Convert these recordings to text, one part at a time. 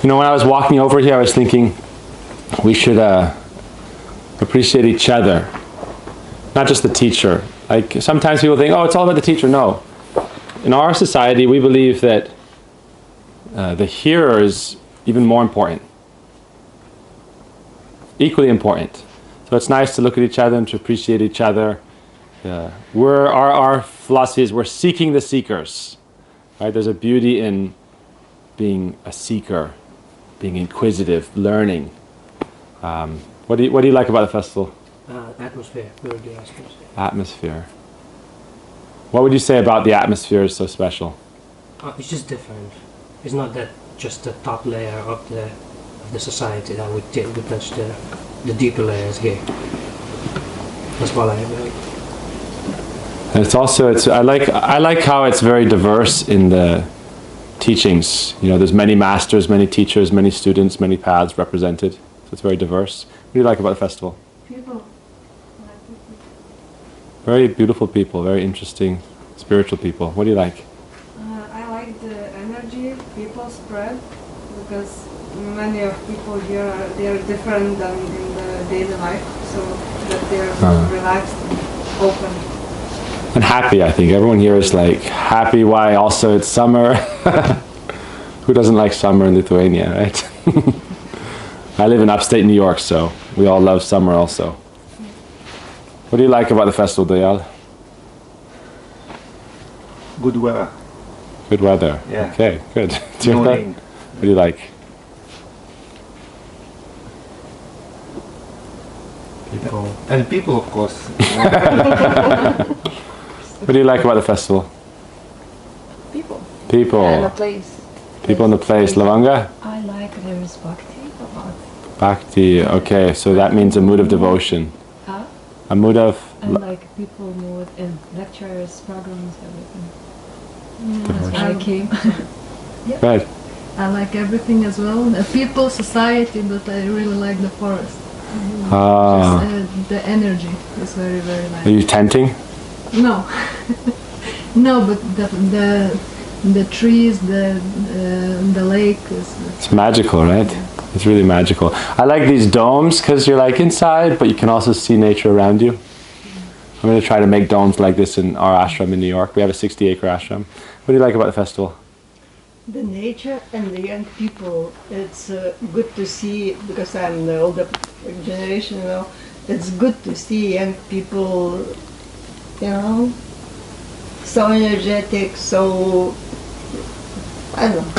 You know, when I was walking over here, I was thinking we should appreciate each other, not just the teacher. Like sometimes people think, oh, it's all about the teacher. No. In our society, we believe that the hearer is even more important, equally important. So it's nice to look at each other and to appreciate each other. Our philosophy is we're seeking the seekers. Right? There's a beauty in being a seeker, being inquisitive, learning. What do you like about the festival? Atmosphere. Atmosphere. What would you say about the atmosphere is so special? It's just different. It's not that just the top layer of the society that we touch the deeper layers here. That's what I like. And it's also I like how it's very diverse in the teachings. You know, there's many masters, many teachers, many students, many paths represented. So it's very diverse. What do you like about the festival? People. Very beautiful people, very interesting, spiritual people. What do you like? I like the energy people spread, because many of people here they are different than in the daily life, so that they are relaxed and open. And happy, I think. Everyone here is like happy. Why? Also, it's summer. Who doesn't like summer in Lithuania, right? I live in upstate New York, so we all love summer also. What do you like about the festival, Dayal? Good weather. Good weather. Yeah. Okay, good. No rain. What do you like? People. And people, of course. What do you like about the festival? People. People. And the place. People in the place. Lavanga? I like there is Bhakti a lot. Bhakti. Okay, so that means a mood of devotion. Huh? A mood of... And like people mood and lectures, programs, everything. Devotion. That's why I came. Yeah. Right. I like everything as well. The people, society, but I really like the forest. Just, the energy is very, very nice. Are you tenting? No, no, but the trees, the lake is. It's magical, right? It's really magical. I like these domes because you're like inside, but you can also see nature around you. I'm going to try to make domes like this in our ashram in New York. We have a 60-acre ashram. What do you like about the festival? The nature and the young people. It's good to see, because I'm the older generation, you know. It's good to see young people, you know, so energetic, so, I don't know.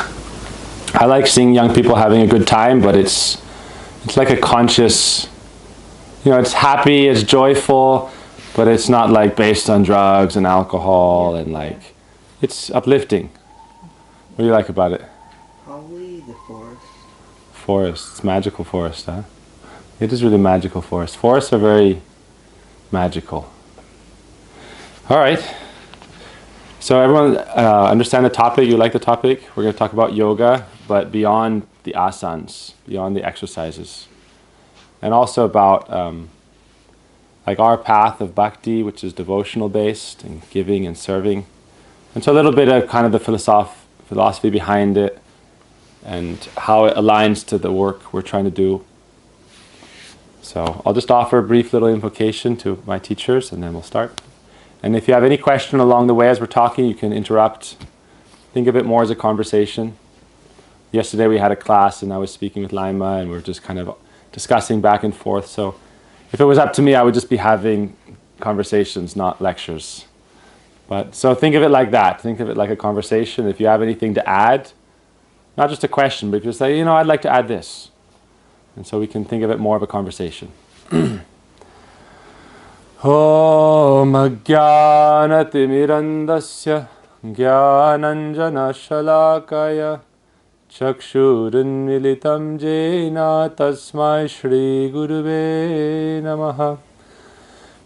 I like seeing young people having a good time, but it's like a conscious, you know, it's happy, it's joyful, but it's not like based on drugs and alcohol, and like, it's uplifting. What do you like about it? Probably the forest. Forest. It's magical forest, huh? It is really magical forest. Forests are very magical. All right. So everyone understand the topic? You like the topic? We're going to talk about yoga, but beyond the asanas, beyond the exercises. And also about like our path of bhakti, which is devotional based and giving and serving. And so a little bit of kind of the philosophy behind it and how it aligns to the work we're trying to do. So I'll just offer a brief little invocation to my teachers and then we'll start. And if you have any question along the way as we're talking, you can interrupt. Think of it more as a conversation. Yesterday we had a class and I was speaking with Laima and we were just kind of discussing back and forth. So if it was up to me, I would just be having conversations, not lectures. But so think of it like that. Think of it like a conversation. If you have anything to add, not just a question, but if you say, you know, I'd like to add this. And so we can think of it more of a conversation. Om Jnanatimirandasya Jnananjana Shalakaya Chakshurinmilitam Jena Tasmai Shri Gurave Namaha.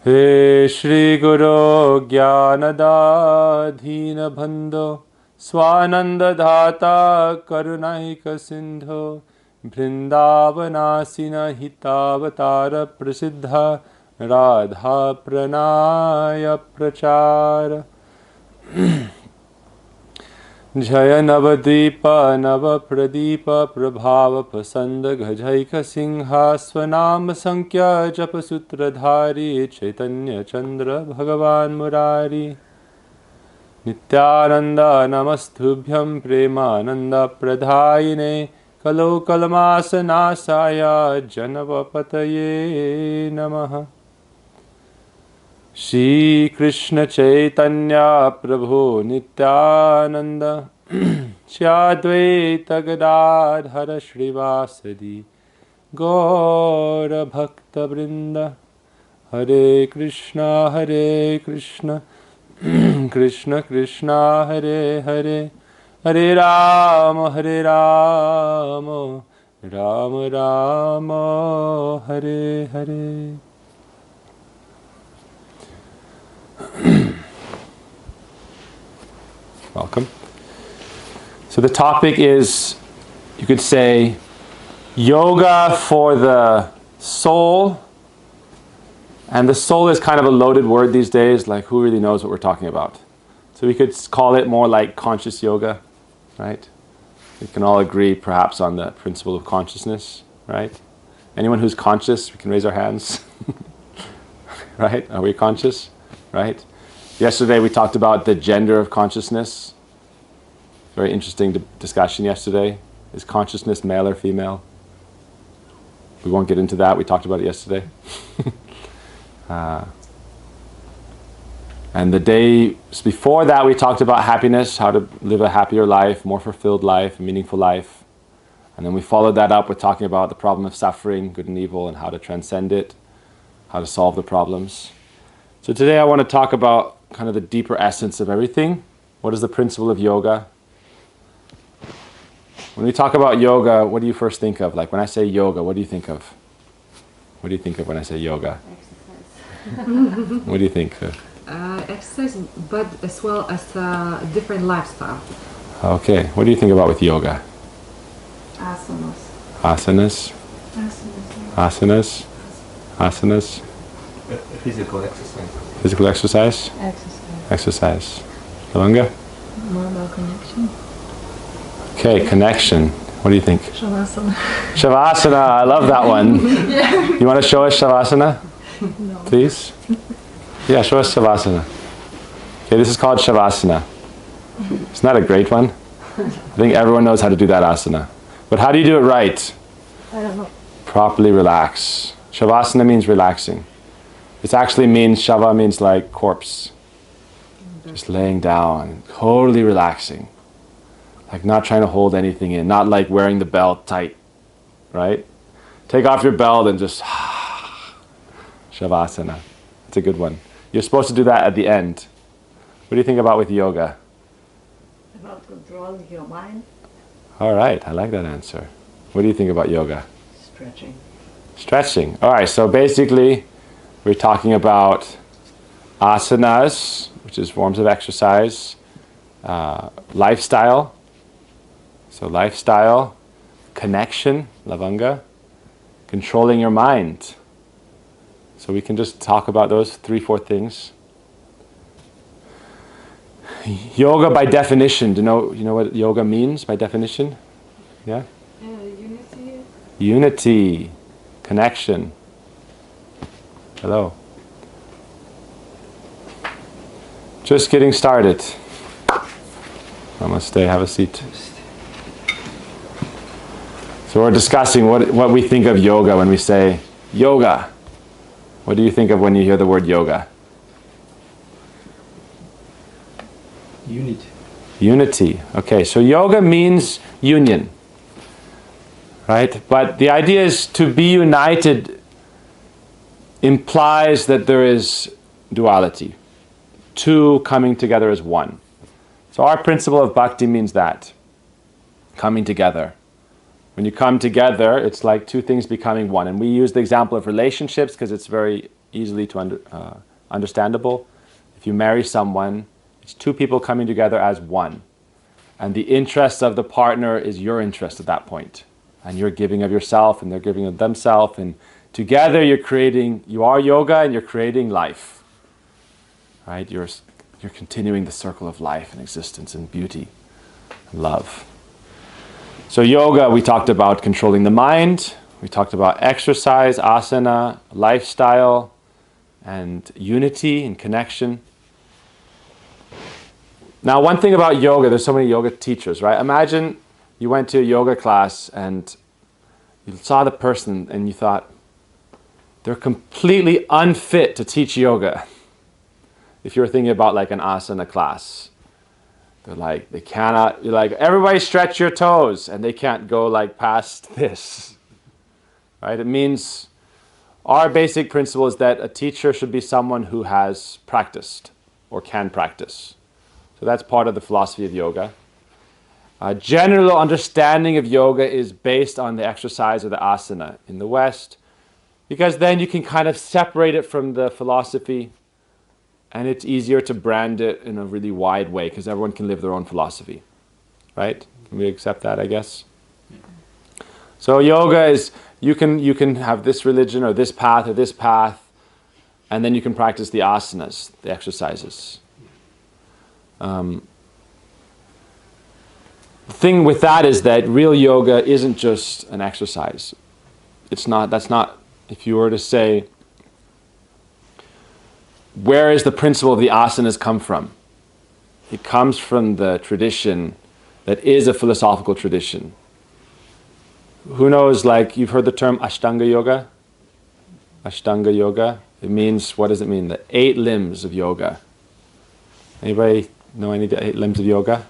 He Shri Guru Jnanadadhina Bandho Swananda Dhata Karunaika Sindho Vrindavanasina Hitavatara Prasiddha Radha Pranaya Prachara. Jaya Navadipa Navapradipa Prabhava Pasanda Ghajaika Singha Swanam Sankhya Japasutradhari Chaitanya Chandra Bhagavan Murari Nityananda Namastubhyam Premananda Pradhayine Kalo Kalamasa Nasaya Janavapataye Namaha Shri Krishna Chaitanya Prabhu Nityananda Shri Advaita Gadadhara Shrivasadi Gaura Bhakta Vrinda Hare Krishna Krishna Krishna Hare Hare Hare Rama Rama Rama Hare Hare. Welcome. So the topic is, you could say, yoga for the soul. And the soul is kind of a loaded word these days, like who really knows what we're talking about? So we could call it more like conscious yoga, right? We can all agree perhaps on the principle of consciousness, right? Anyone who's conscious, we can raise our hands. Right? Are we conscious? Right? Yesterday we talked about the gender of consciousness. Very interesting discussion yesterday. Is consciousness male or female? We won't get into that. We talked about it yesterday. And the day before that we talked about happiness, how to live a happier life, more fulfilled life, a meaningful life. And then we followed that up with talking about the problem of suffering, good and evil, and how to transcend it, how to solve the problems. So today I want to talk about kind of the deeper essence of everything. What is the principle of yoga? When we talk about yoga, what do you first think of? Like when I say yoga, what do you think of? What do you think of when I say yoga? Exercise. What do you think of? Exercise, but as well as a different lifestyle. Okay, what do you think about with yoga? Asanas. Asanas? Asanas? Asanas? Physical exercise. Physical exercise? Exercise. Exercise. Lavanga? More about connection. Okay, connection. What do you think? Shavasana. Shavasana, I love that one. You want to show us Shavasana? No. Please? Yeah, show us Shavasana. Okay, this is called Shavasana. Isn't that a great one? I think everyone knows how to do that asana. But how do you do it right? I don't know. Properly relax. Shavasana means relaxing. It actually means, Shava means like corpse. Just laying down, totally relaxing. Like not trying to hold anything in, not like wearing the belt tight, right? Take off your belt and just Shavasana. It's a good one. You're supposed to do that at the end. What do you think about with yoga? About controlling your mind, All right, I like that answer. What do you think about yoga? stretching. Stretching. All right, so basically we're talking about asanas, which is forms of exercise, lifestyle. So lifestyle, connection, lavanga, controlling your mind. So we can just talk about those 3-4 things. Yoga by definition, you know what yoga means by definition? Yeah? Unity. Unity, connection. Hello. Just getting started. Namaste, have a seat. So we're discussing what we think of yoga when we say yoga. What do you think of when you hear the word yoga? Unity. Unity. Okay, so yoga means union, right? But the idea is to be united implies that there is duality, two coming together as one. So our principle of bhakti means that, coming together. When you come together, it's like two things becoming one. And we use the example of relationships because it's very easily understandable. If you marry someone, it's two people coming together as one. And the interest of the partner is your interest at that point. And you're giving of yourself and they're giving of themselves. And together you are yoga and you're creating life. Right? You're continuing the circle of life and existence and beauty. love. So yoga, we talked about controlling the mind. We talked about exercise, asana, lifestyle, and unity and connection. Now, one thing about yoga, there's so many yoga teachers, right? Imagine you went to a yoga class and you saw the person and you thought, they're completely unfit to teach yoga. If you're thinking about like an asana class, they're like, they cannot, you're like, everybody stretch your toes, and they can't go like past this, right? It means our basic principle is that a teacher should be someone who has practiced or can practice. So that's part of the philosophy of yoga. General understanding of yoga is based on the exercise or the asana in the West, because then you can kind of separate it from the philosophy, and it's easier to brand it in a really wide way because everyone can live their own philosophy, right? Can we accept that, I guess? So yoga is, you can have this religion or this path, and then you can practice the asanas, the exercises. The thing with that is that real yoga isn't just an exercise. That's not, if you were to say, where is the principle of the asanas come from? It comes from the tradition that is a philosophical tradition. Who knows, like, you've heard the term Ashtanga Yoga? Ashtanga Yoga. It means, what does it mean? The 8 limbs of yoga. Anybody know any of the 8 limbs of yoga?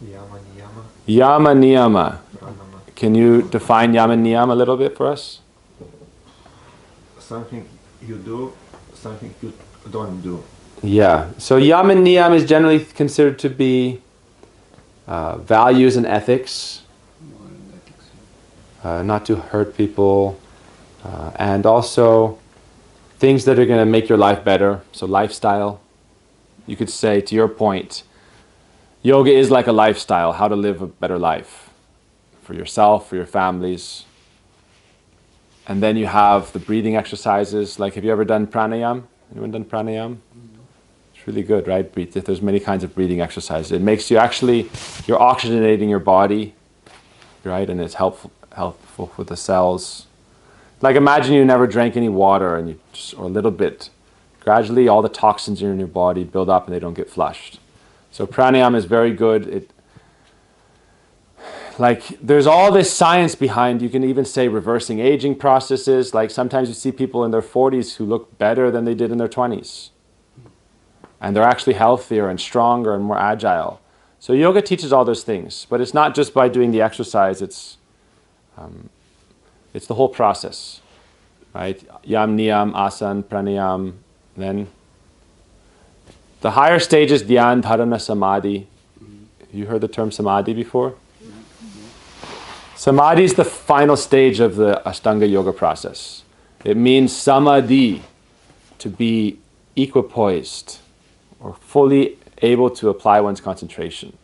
Yama, niyama, Yama Niyama. pranama. Can you define Yama Niyama a little bit for us? Something you do, something you don't do. Yeah. So Yama Niyama is generally considered to be values and ethics. Not to hurt people, and also things that are going to make your life better. So lifestyle. You could say, to your point, yoga is like a lifestyle, how to live a better life for yourself, for your families. And then you have the breathing exercises. Like, have you ever done pranayam? Anyone done pranayam? It's really good, right? There's many kinds of breathing exercises. It makes you actually, you're oxygenating your body, right? And it's helpful for the cells. Like, imagine you never drank any water, and you just, or a little bit. Gradually, all the toxins in your body build up and they don't get flushed. So pranayama is very good. There's all this science behind, you can even say reversing aging processes. Like, sometimes you see people in their 40s who look better than they did in their 20s. And they're actually healthier and stronger and more agile. So yoga teaches all those things. But it's not just by doing the exercise, it's the whole process, right? Yam, niyam, asan, pranayam. Then the higher stages, dhyan, dharana, samadhi. Have you heard the term samadhi before? Samadhi is the final stage of the Ashtanga yoga process. It means samadhi, to be equipoised or fully able to apply one's concentration.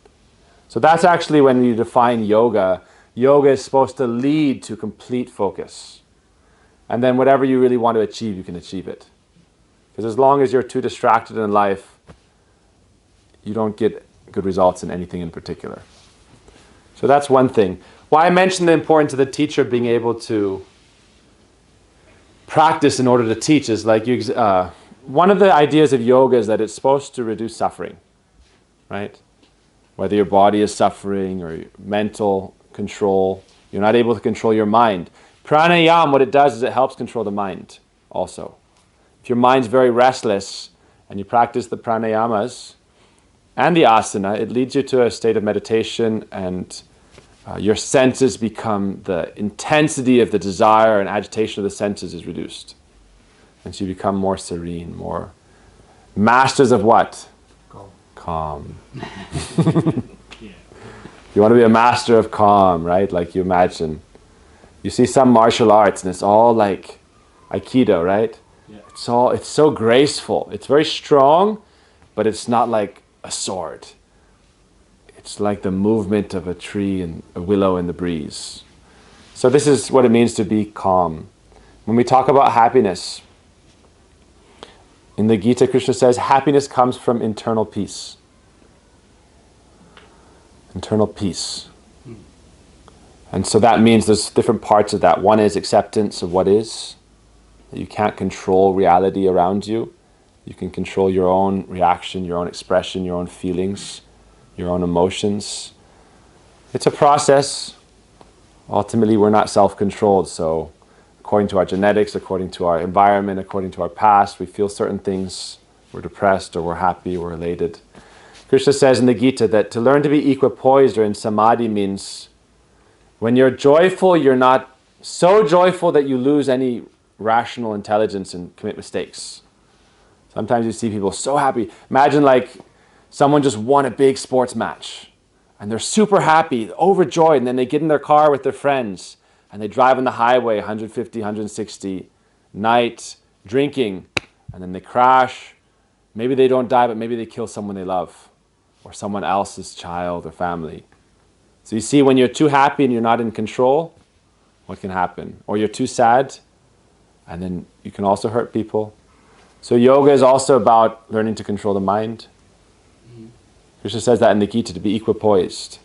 So that's actually when you define yoga. Yoga is supposed to lead to complete focus. And then whatever you really want to achieve, you can achieve it. Because as long as you're too distracted in life, you don't get good results in anything in particular. So that's one thing. Why I mentioned the importance of the teacher being able to practice in order to teach is like one of the ideas of yoga is that it's supposed to reduce suffering, right? Whether your body is suffering or mental control, you're not able to control your mind. Pranayama, what it does is it helps control the mind also. If your mind's very restless and you practice the pranayamas and the asana, it leads you to a state of meditation, and your senses become, the intensity of the desire and agitation of the senses is reduced. And so you become more serene, more masters of what? Calm. You want to be a master of calm, right? Like, you imagine. You see some martial arts and it's all like Aikido, right? Yeah. It's so graceful. It's very strong, but it's not like a sword. It's like the movement of a tree and a willow in the breeze. So this is what it means to be calm. When we talk about happiness, in the Gita, Krishna says, happiness comes from internal peace. internal peace. And so that means there's different parts of that. One is acceptance of what is, that you can't control reality around you. You can control your own reaction, your own expression, your own feelings, your own emotions. It's a process. Ultimately, we're not self-controlled, so according to our genetics, according to our environment, according to our past, we feel certain things. We're depressed, or we're happy, we're elated. Krishna says in the Gita that to learn to be equipoised or in samadhi means when you're joyful, you're not so joyful that you lose any rational intelligence and commit mistakes. Sometimes you see people so happy. Imagine like someone just won a big sports match and they're super happy, overjoyed, and then they get in their car with their friends and they drive on the highway 150, 160, night, drinking, and then they crash. Maybe they don't die, but maybe they kill someone they love or someone else's child or family. So you see, when you're too happy and you're not in control, what can happen? Or you're too sad, and then you can also hurt people. So yoga is also about learning to control the mind. Krishna says that in the Gita, to be equipoised.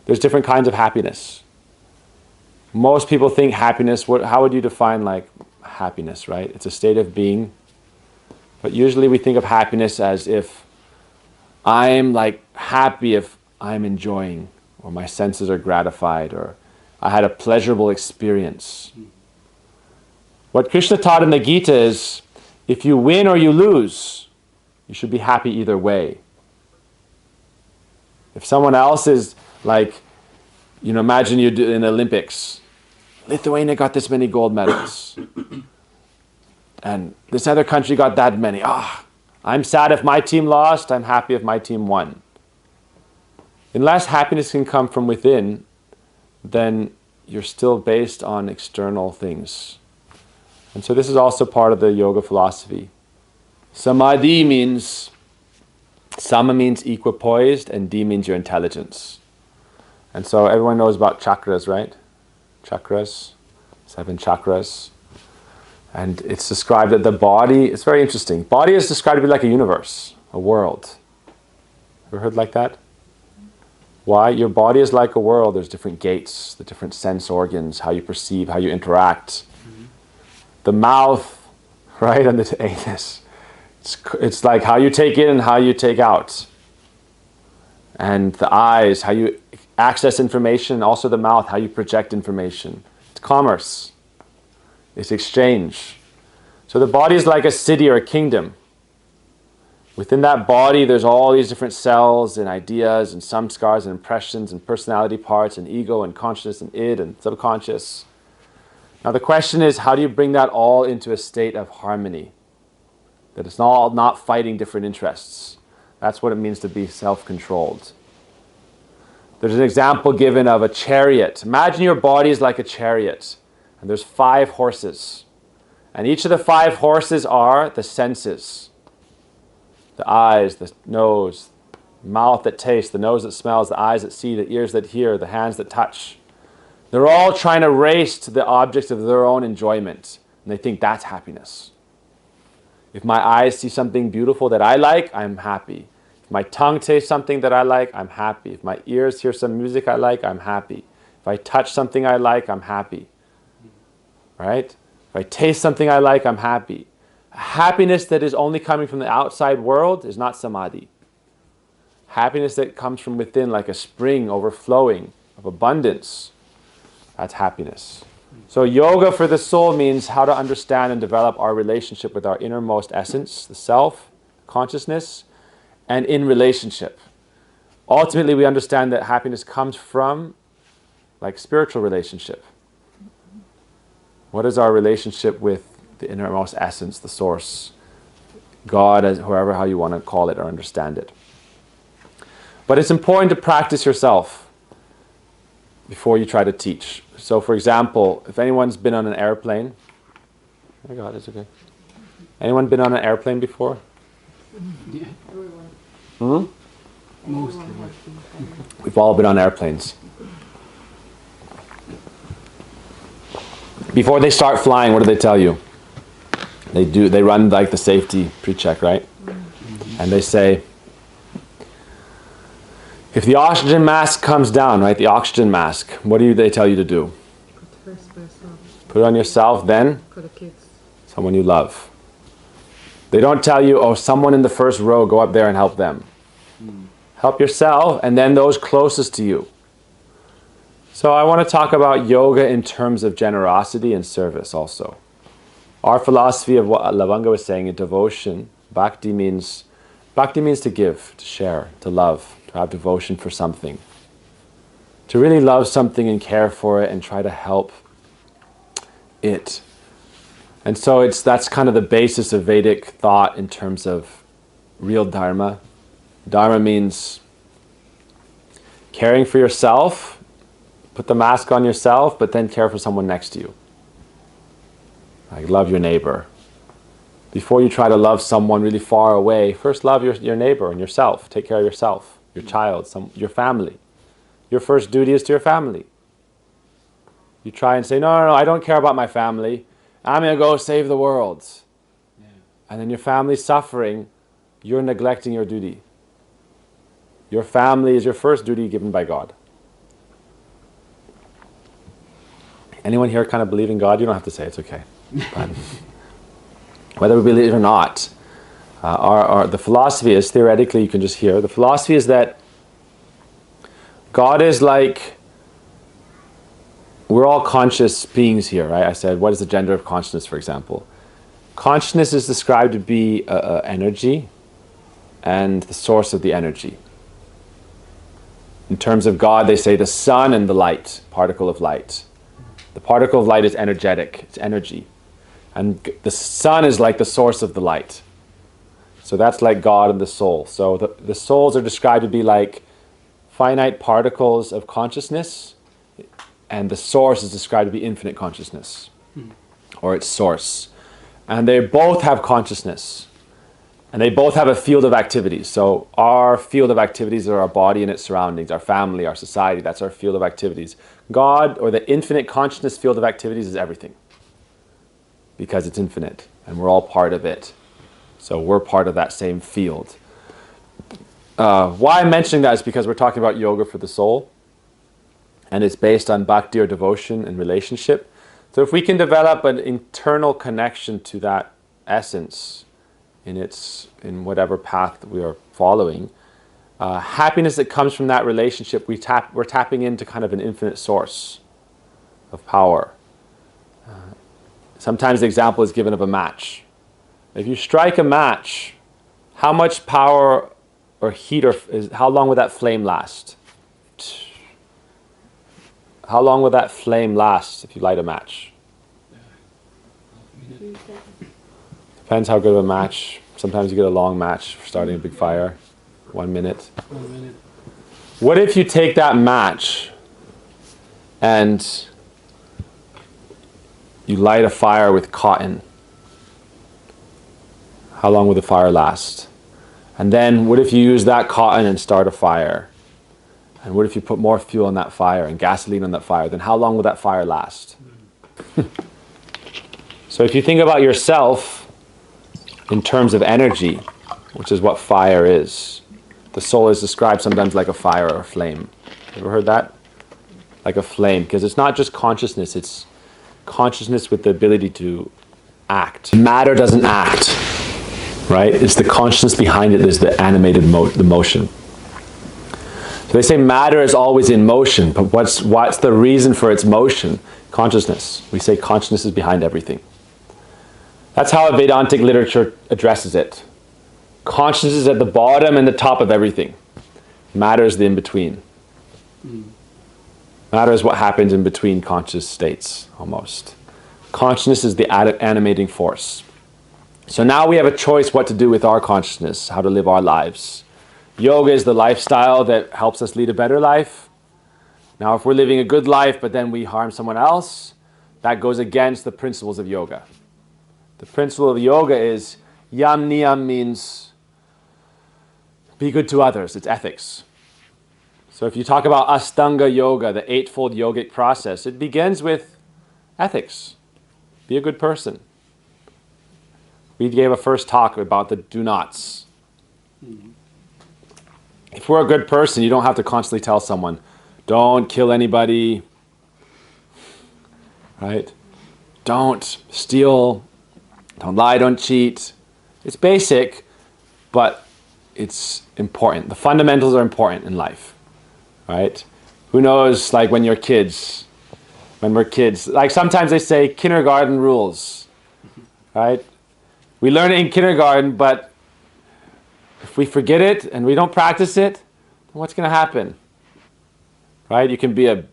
There's different kinds of happiness. Most people think happiness, how would you define like happiness, right? It's a state of being. But usually we think of happiness as if I'm like happy if I'm enjoying, or my senses are gratified, or I had a pleasurable experience. What Krishna taught in the Gita is, if you win or you lose, you should be happy either way. If someone else is like, imagine you do in the Olympics, Lithuania got this many gold medals, and this other country got that many. I'm sad if my team lost, I'm happy if my team won. Unless happiness can come from within, then you're still based on external things. And so this is also part of the yoga philosophy. Samadhi means, sama means equipoised, and di means your intelligence. And so everyone knows about chakras, right? Chakras, 7 chakras. And it's described that the body, it's very interesting. Body is described to be like a universe, a world. Ever heard like that? Why? Your body is like a world. There's different gates, the different sense organs, how you perceive, how you interact. The mouth, right, and the anus. It's like how you take in and how you take out. And the eyes, how you access information. Also the mouth, how you project information. It's commerce. It's exchange. So the body is like a city or a kingdom. Within that body, there's all these different cells and ideas and samskars and impressions and personality parts and ego and consciousness and id and subconscious. Now the question is, how do you bring that all into a state of harmony? That it's all not fighting different interests. That's what it means to be self-controlled. There's an example given of a chariot. Imagine your body is like a chariot, and there's 5 horses. And each of the 5 horses are the senses. The eyes, the nose, mouth that tastes, the nose that smells, the eyes that see, the ears that hear, the hands that touch. They're all trying to race to the objects of their own enjoyment. And they think that's happiness. If my eyes see something beautiful that I like, I'm happy. If my tongue tastes something that I like, I'm happy. If my ears hear some music I like, I'm happy. If I touch something I like, I'm happy. Right? If I taste something I like, I'm happy. Happiness that is only coming from the outside world is not samadhi. Happiness that comes from within, like a spring overflowing of abundance, that's happiness. So yoga for the soul means how to understand and develop our relationship with our innermost essence, the self, consciousness, and in relationship. Ultimately, we understand that happiness comes from like spiritual relationship. What is our relationship with the innermost essence, the source, God, as whoever, how you want to call it or understand it. But it's important to practice yourself before you try to teach. So for example, if anyone's been on an airplane, oh my God, it's okay. Anyone been on an airplane before? Yeah. Mostly. We've all been on airplanes. Before they start flying, what do they tell you? They run like the safety pre-check, right? And they say, If the oxygen mask comes down, right, the oxygen mask, what do they tell you to do? Put first by yourself. Put it on yourself, then For the kids. someone you love. They don't tell you, oh, someone in the first row, go up there and help them. Help yourself, and then those closest to you. So I want to talk about yoga in terms of generosity and service also. Our philosophy of what Lavanga was saying in devotion, bhakti means to give, to share, to love, to have devotion for something. To really love something and care for it and try to help it. And so that's kind of the basis of Vedic thought in terms of real dharma. Dharma means caring for yourself, put the mask on yourself, but then care for someone next to you. Like love your neighbor. Before you try to love someone really far away, first love your neighbor and yourself. Take care of yourself, your child, your family. Your first duty is to your family. You try and say, no, I don't care about my family. I'm going to go save the world. Yeah. And then your family's suffering. You're neglecting your duty. Your family is your first duty given by God. Anyone here kind of believe in God? You don't have to say, it's okay. But whether we believe it or not, the philosophy is, theoretically, you can just hear, the philosophy is that God is like, we're all conscious beings here, right? I said, what is the gender of consciousness, for example? Consciousness is described to be energy and the source of the energy. In terms of God, they say the sun and the light, particle of light. The particle of light is energetic, it's energy. And the sun is like the source of the light. So that's like God and the soul. So the souls are described to be like finite particles of consciousness, and the source is described to be infinite consciousness, or its source. And they both have consciousness, and they both have a field of activities. So our field of activities are our body and its surroundings, our family, our society, that's our field of activities. God, or the infinite consciousness field of activities, is everything, because it's infinite, and we're all part of it. So we're part of that same field. Why I'm mentioning that is because we're talking about yoga for the soul, and it's based on bhakti or devotion and relationship. So if we can develop an internal connection to that essence in whatever path we are following, happiness that comes from that relationship, we're tapping into kind of an infinite source of power. Sometimes the example is given of a match. If you strike a match, how much power or heat, how long would that flame last? How long would that flame last if you light a match? Depends how good of a match. Sometimes you get a long match for starting a big fire. 1 minute. 1 minute. What if you take that match and you light a fire with cotton? How long will the fire last? And then what if you use that cotton and start a fire? And what if you put more fuel on that fire and gasoline on that fire? Then how long will that fire last? So if you think about yourself in terms of energy, which is what fire is, the soul is described sometimes like a fire or a flame. Ever heard that? Like a flame, because it's not just consciousness, it's consciousness with the ability to act. Matter doesn't act, right? It's the consciousness behind it is the animated the motion. So they say matter is always in motion, but what's the reason for its motion? Consciousness. We say consciousness is behind everything. That's how Vedantic literature addresses it. Consciousness is at the bottom and the top of everything. Matter is the in-between. Matter is what happens in between conscious states, almost. Consciousness is the animating force. So now we have a choice what to do with our consciousness, how to live our lives. Yoga is the lifestyle that helps us lead a better life. Now if we're living a good life but then we harm someone else, that goes against the principles of yoga. The principle of yoga is yam niyam, means be good to others. It's ethics. So if you talk about Astanga yoga, the eightfold yogic process, it begins with ethics. Be a good person. We gave a first talk about the do nots. If we're a good person, you don't have to constantly tell someone, don't kill anybody, right? Don't steal, don't lie, don't cheat. It's basic, but it's important. The fundamentals are important in life, right? Who knows, like when we're kids, like sometimes they say kindergarten rules, right? We learn it in kindergarten, but if we forget it and we don't practice it, then what's going to happen? Right? You can be an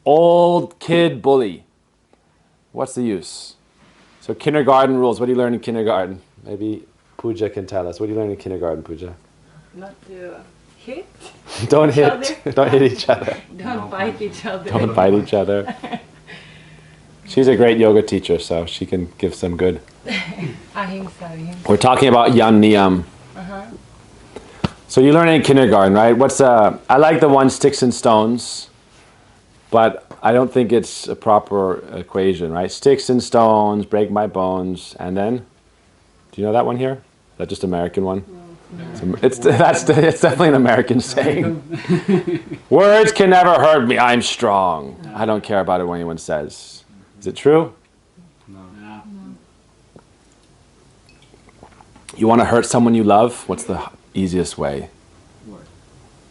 old kid bully. What's the use? So kindergarten rules. What do you learn in kindergarten? Maybe Pooja can tell us. What do you learn in kindergarten, Pooja? Not to hit. Don't each hit. other. Don't hit each other. Don't bite each other. Don't bite each other. She's a great yoga teacher, so she can give some good. Ahimsa. We're talking about yam niyam. So you learn it in kindergarten, right? I like the one sticks and stones, but I don't think it's a proper equation, right? Sticks and stones, break my bones, and then, do you know that one here? Is that just American one? No. It's definitely an American saying. Words can never hurt me, I'm strong. I don't care about it when anyone says. Is it true? No. You want to hurt someone you love? What's the easiest way?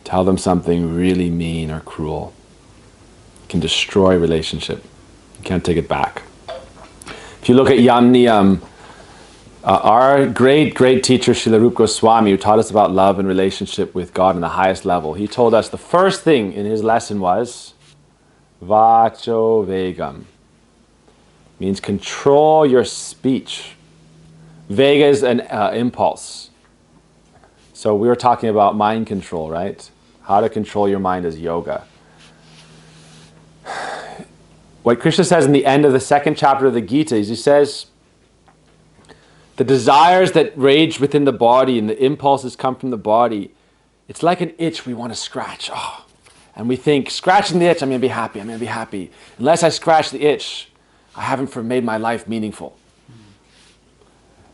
Tell them something really mean or cruel. It can destroy a relationship. You can't take it back. If you look at Yam Niyam, our great teacher Srila Rupa Goswami, who taught us about love and relationship with God on the highest level, he told us the first thing in his lesson was Vacho Vegam. Means control your speech. Vega is an impulse. So we were talking about mind control, right? How to control your mind is yoga. What Krishna says in the end of the second chapter of the Gita is he says, the desires that rage within the body and the impulses come from the body, it's like an itch we want to scratch. Oh. And we think, scratching the itch, I'm going to be happy. Unless I scratch the itch, I haven't made my life meaningful.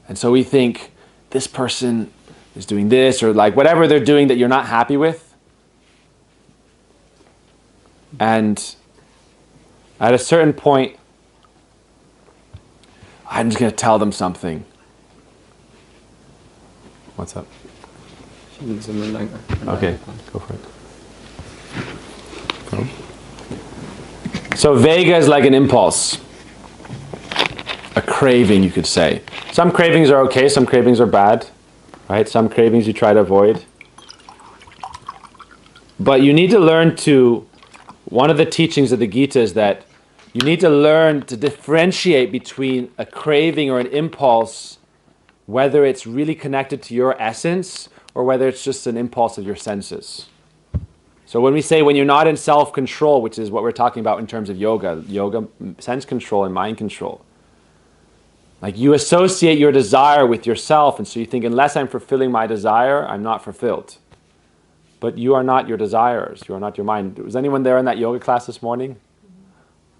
And so we think, this person is doing this, or like whatever they're doing that you're not happy with. And at a certain point, I'm just going to tell them something. What's up? Okay, go for it. Go. So Vega is like an impulse. A craving, you could say. Some cravings are okay, some cravings are bad. Right? Some cravings you try to avoid. But you need to learn to, one of the teachings of the Gita is that you need to learn to differentiate between a craving or an impulse, whether it's really connected to your essence or whether it's just an impulse of your senses. So when we say when you're not in self-control, which is what we're talking about in terms of yoga, sense control and mind control. Like you associate your desire with yourself, and so you think, unless I'm fulfilling my desire, I'm not fulfilled. But you are not your desires. You are not your mind. Was anyone there in that yoga class this morning?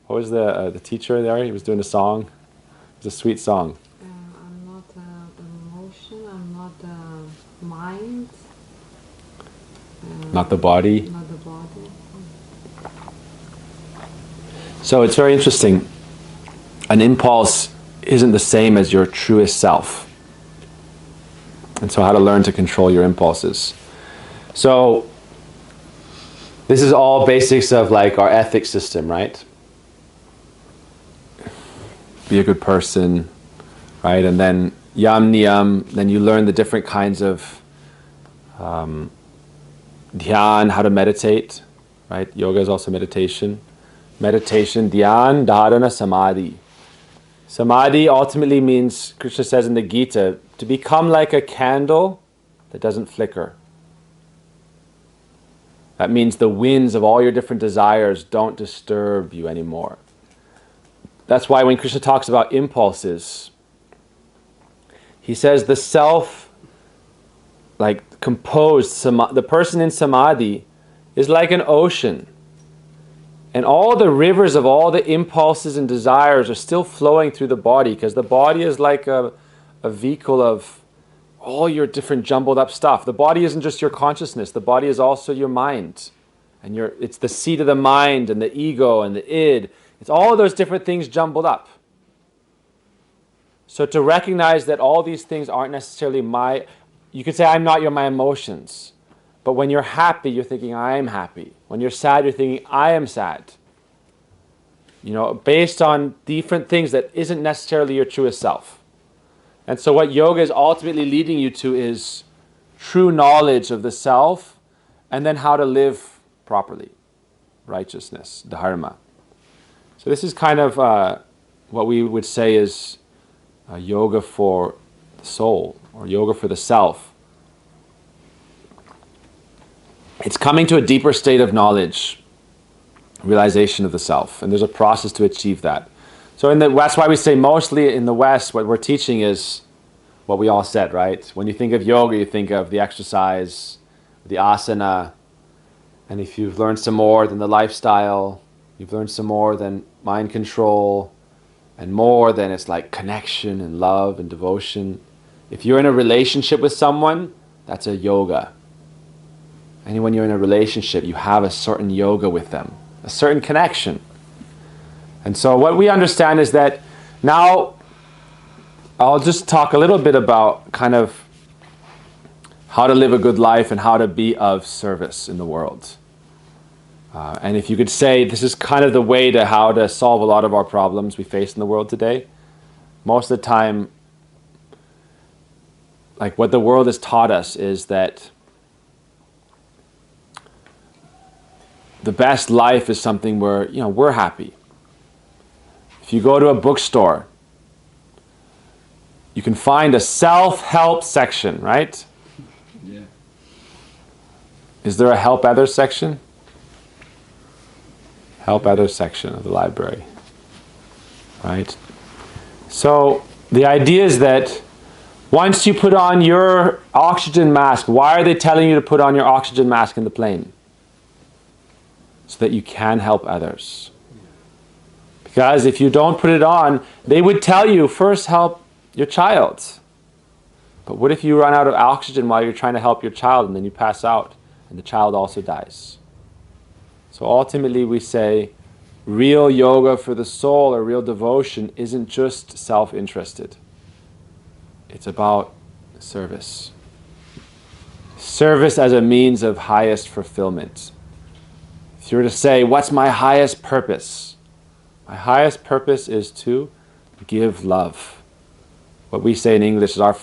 What was the teacher there? He was doing a song. It was a sweet song. I'm not emotion. I'm not mind. Not the body. Not the body. So it's very interesting. An impulse isn't the same as your truest self. And so how to learn to control your impulses. So this is all basics of like our ethics system, right? Be a good person, right? And then yam niyam, then you learn the different kinds of dhyan, how to meditate, right? Yoga is also meditation. Meditation, dhyan, dharana, samadhi. Samadhi ultimately means, Krishna says in the Gita, to become like a candle that doesn't flicker. That means the winds of all your different desires don't disturb you anymore. That's why when Krishna talks about impulses, he says the self, like composed, the person in samadhi is like an ocean. And all the rivers of all the impulses and desires are still flowing through the body, because the body is like a vehicle of all your different jumbled up stuff. The body isn't just your consciousness. The body is also your mind. And it's the seat of the mind and the ego and the id. It's all of those different things jumbled up. So to recognize that all these things aren't necessarily you could say I'm not my emotions. But when you're happy, you're thinking I am happy. When you're sad, you're thinking I am sad. Based on different things that isn't necessarily your truest self. And so what yoga is ultimately leading you to is true knowledge of the self and then how to live properly. Righteousness, dharma. So this is kind of what we would say is yoga for the soul or yoga for the self. It's coming to a deeper state of knowledge, realization of the self, and there's a process to achieve that. So that's why we say mostly in the West, what we're teaching is what we all said, right? When you think of yoga, you think of the exercise, the asana, and if you've learned some more than the lifestyle, you've learned some more than mind control, and more than it's like connection and love and devotion. If you're in a relationship with someone, that's a yoga. And when you're in a relationship, you have a certain yoga with them, a certain connection. And so what we understand is that now I'll just talk a little bit about kind of how to live a good life and how to be of service in the world. And if you could say this is kind of the way to how to solve a lot of our problems we face in the world today. Most of the time, like what the world has taught us is that the best life is something where, we're happy. If you go to a bookstore, you can find a self-help section, right? Yeah. Is there a help others section? Help others section of the library, right? So the idea is that once you put on your oxygen mask, why are they telling you to put on your oxygen mask in the plane? So that you can help others. Because if you don't put it on, they would tell you first help your child. But what if you run out of oxygen while you're trying to help your child and then you pass out and the child also dies? So ultimately we say real yoga for the soul or real devotion isn't just self-interested. It's about service. Service as a means of highest fulfillment. If you were to say, what's my highest purpose? My highest purpose is to give love. What we say in English is our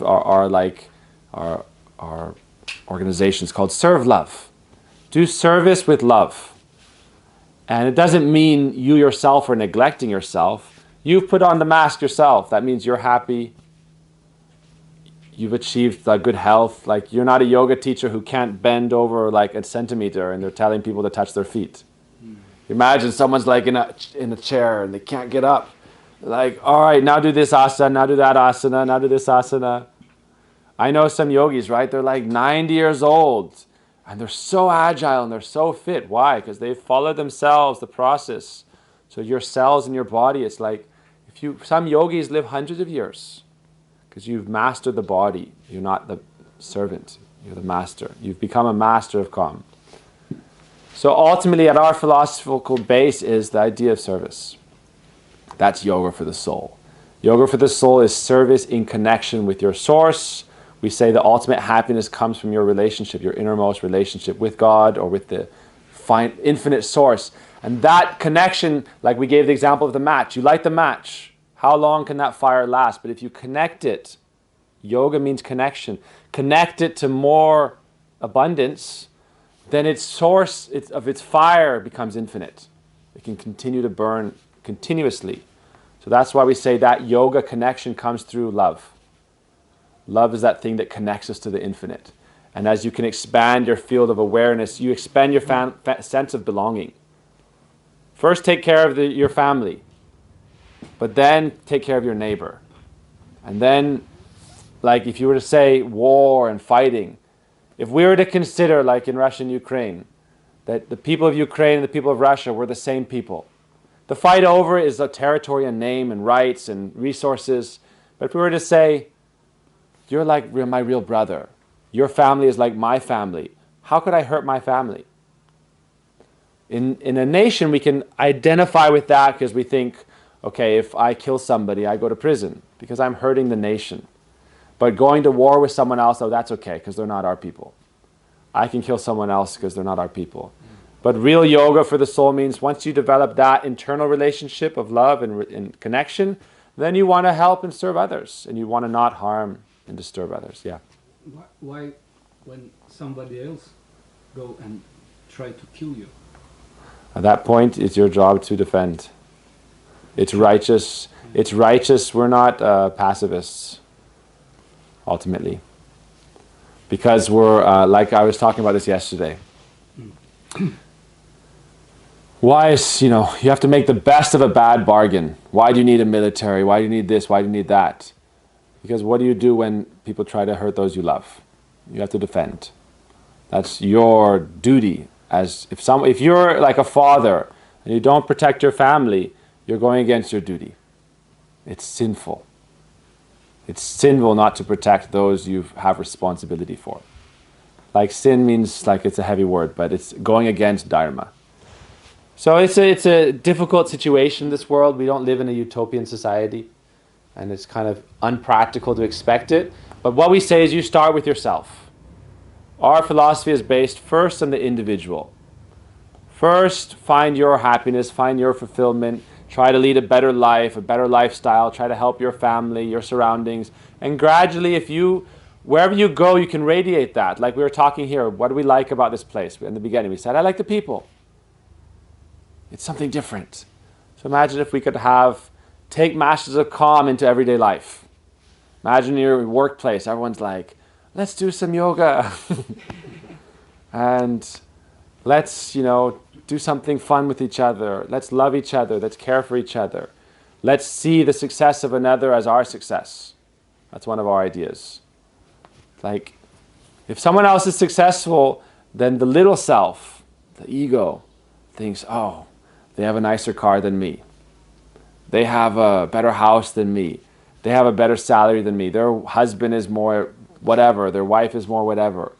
organization is called Serve Love. Do service with love. And it doesn't mean you yourself are neglecting yourself. You've put on the mask yourself. That means you're happy. You've achieved good health. Like you're not a yoga teacher who can't bend over like a centimeter and they're telling people to touch their feet. Imagine someone's like in a chair and they can't get up. Like, all right, now do this asana, now do that asana, now do this asana. I know some yogis, right? They're like 90 years old and they're so agile and they're so fit. Why? Because they've followed themselves, the process. So your cells in your body, it's like, some yogis live hundreds of years because you've mastered the body. You're not the servant, you're the master. You've become a master of calm. So ultimately at our philosophical base is the idea of service. That's yoga for the soul. Yoga for the soul is service in connection with your source. We say the ultimate happiness comes from your relationship, your innermost relationship with God or with the infinite source. And that connection, like we gave the example of the match. You light the match. How long can that fire last? But if you connect it, yoga means connection. Connect it to more abundance, then its source of its fire becomes infinite. It can continue to burn continuously. So that's why we say that yoga connection comes through love. Love is that thing that connects us to the infinite. And as you can expand your field of awareness, you expand your sense of belonging. First take care of your family, but then take care of your neighbor. And then, like if you were to say war and fighting, if we were to consider, like in Russia and Ukraine, that the people of Ukraine and the people of Russia were the same people. The fight over is a territory and name and rights and resources. But if we were to say, you're like my real brother. Your family is like my family. How could I hurt my family? In a nation, we can identify with that because we think, okay, if I kill somebody, I go to prison because I'm hurting the nation. But going to war with someone else, oh, that's okay because they're not our people. I can kill someone else because they're not our people. But real yoga for the soul means once you develop that internal relationship of love and connection, then you want to help and serve others, and you want to not harm and disturb others. Yeah. Why, when somebody else go and try to kill you? At that point, it's your job to defend. It's righteous. It's righteous. We're not pacifists, ultimately. Because we're, like I was talking about this yesterday. Why is, you have to make the best of a bad bargain. Why do you need a military? Why do you need this? Why do you need that? Because what do you do when people try to hurt those you love? You have to defend. That's your duty. As if you're like a father and you don't protect your family, you're going against your duty. It's sinful. It's sinful not to protect those you have responsibility for. Like sin means like it's a heavy word, but it's going against dharma. So it's a difficult situation in this world. We don't live in a utopian society, and it's kind of unpractical to expect it. But what we say is you start with yourself. Our philosophy is based first on the individual. First, find your happiness, find your fulfillment, try to lead a better life, a better lifestyle, try to help your family, your surroundings. And gradually, wherever you go, you can radiate that. Like we were talking here, what do we like about this place? In the beginning, we said, I like the people. It's something different. So imagine if we could take masters of calm into everyday life. Imagine your workplace, everyone's like, let's do some yoga. And let's, do something fun with each other. Let's love each other. Let's care for each other. Let's see the success of another as our success. That's one of our ideas. Like, if someone else is successful, then the little self, the ego, thinks, oh, they have a nicer car than me. They have a better house than me. They have a better salary than me. Their husband is more whatever. Their wife is more whatever.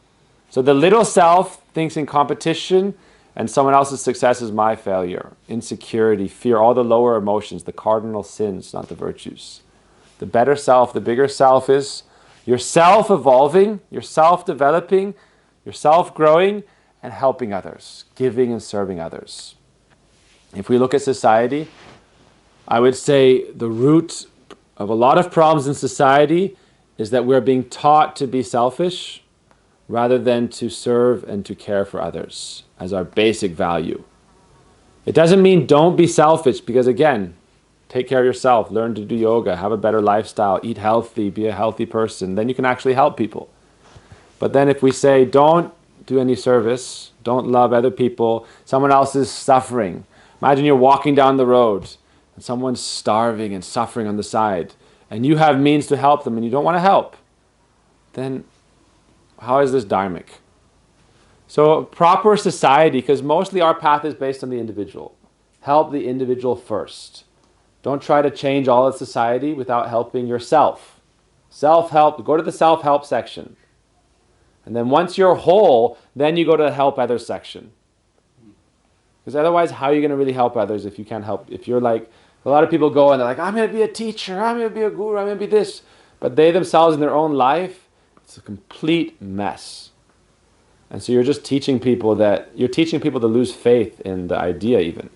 So the little self thinks in competition, and someone else's success is my failure. Insecurity, fear, all the lower emotions, the cardinal sins, not the virtues. The better self, the bigger self is yourself evolving, yourself developing, yourself growing, and helping others, giving and serving others. If we look at society, I would say the root of a lot of problems in society is that we're being taught to be selfish rather than to serve and to care for others as our basic value. It doesn't mean don't be selfish, because again, take care of yourself, learn to do yoga, have a better lifestyle, eat healthy, be a healthy person, then you can actually help people. But then if we say don't do any service, don't love other people, someone else is suffering. Imagine you're walking down the road and someone's starving and suffering on the side, and you have means to help them and you don't want to help. Then how is this dharmic? So proper society, because mostly our path is based on the individual. Help the individual first. Don't try to change all of society without helping yourself. Self-help, go to the self-help section. And then once you're whole, then you go to the help others section. Because otherwise, how are you going to really help others if you can't help? If you're like, a lot of people go and they're like, I'm going to be a teacher, I'm going to be a guru, I'm going to be this. But they themselves in their own life, it's a complete mess. And so you're just teaching people to lose faith in the idea even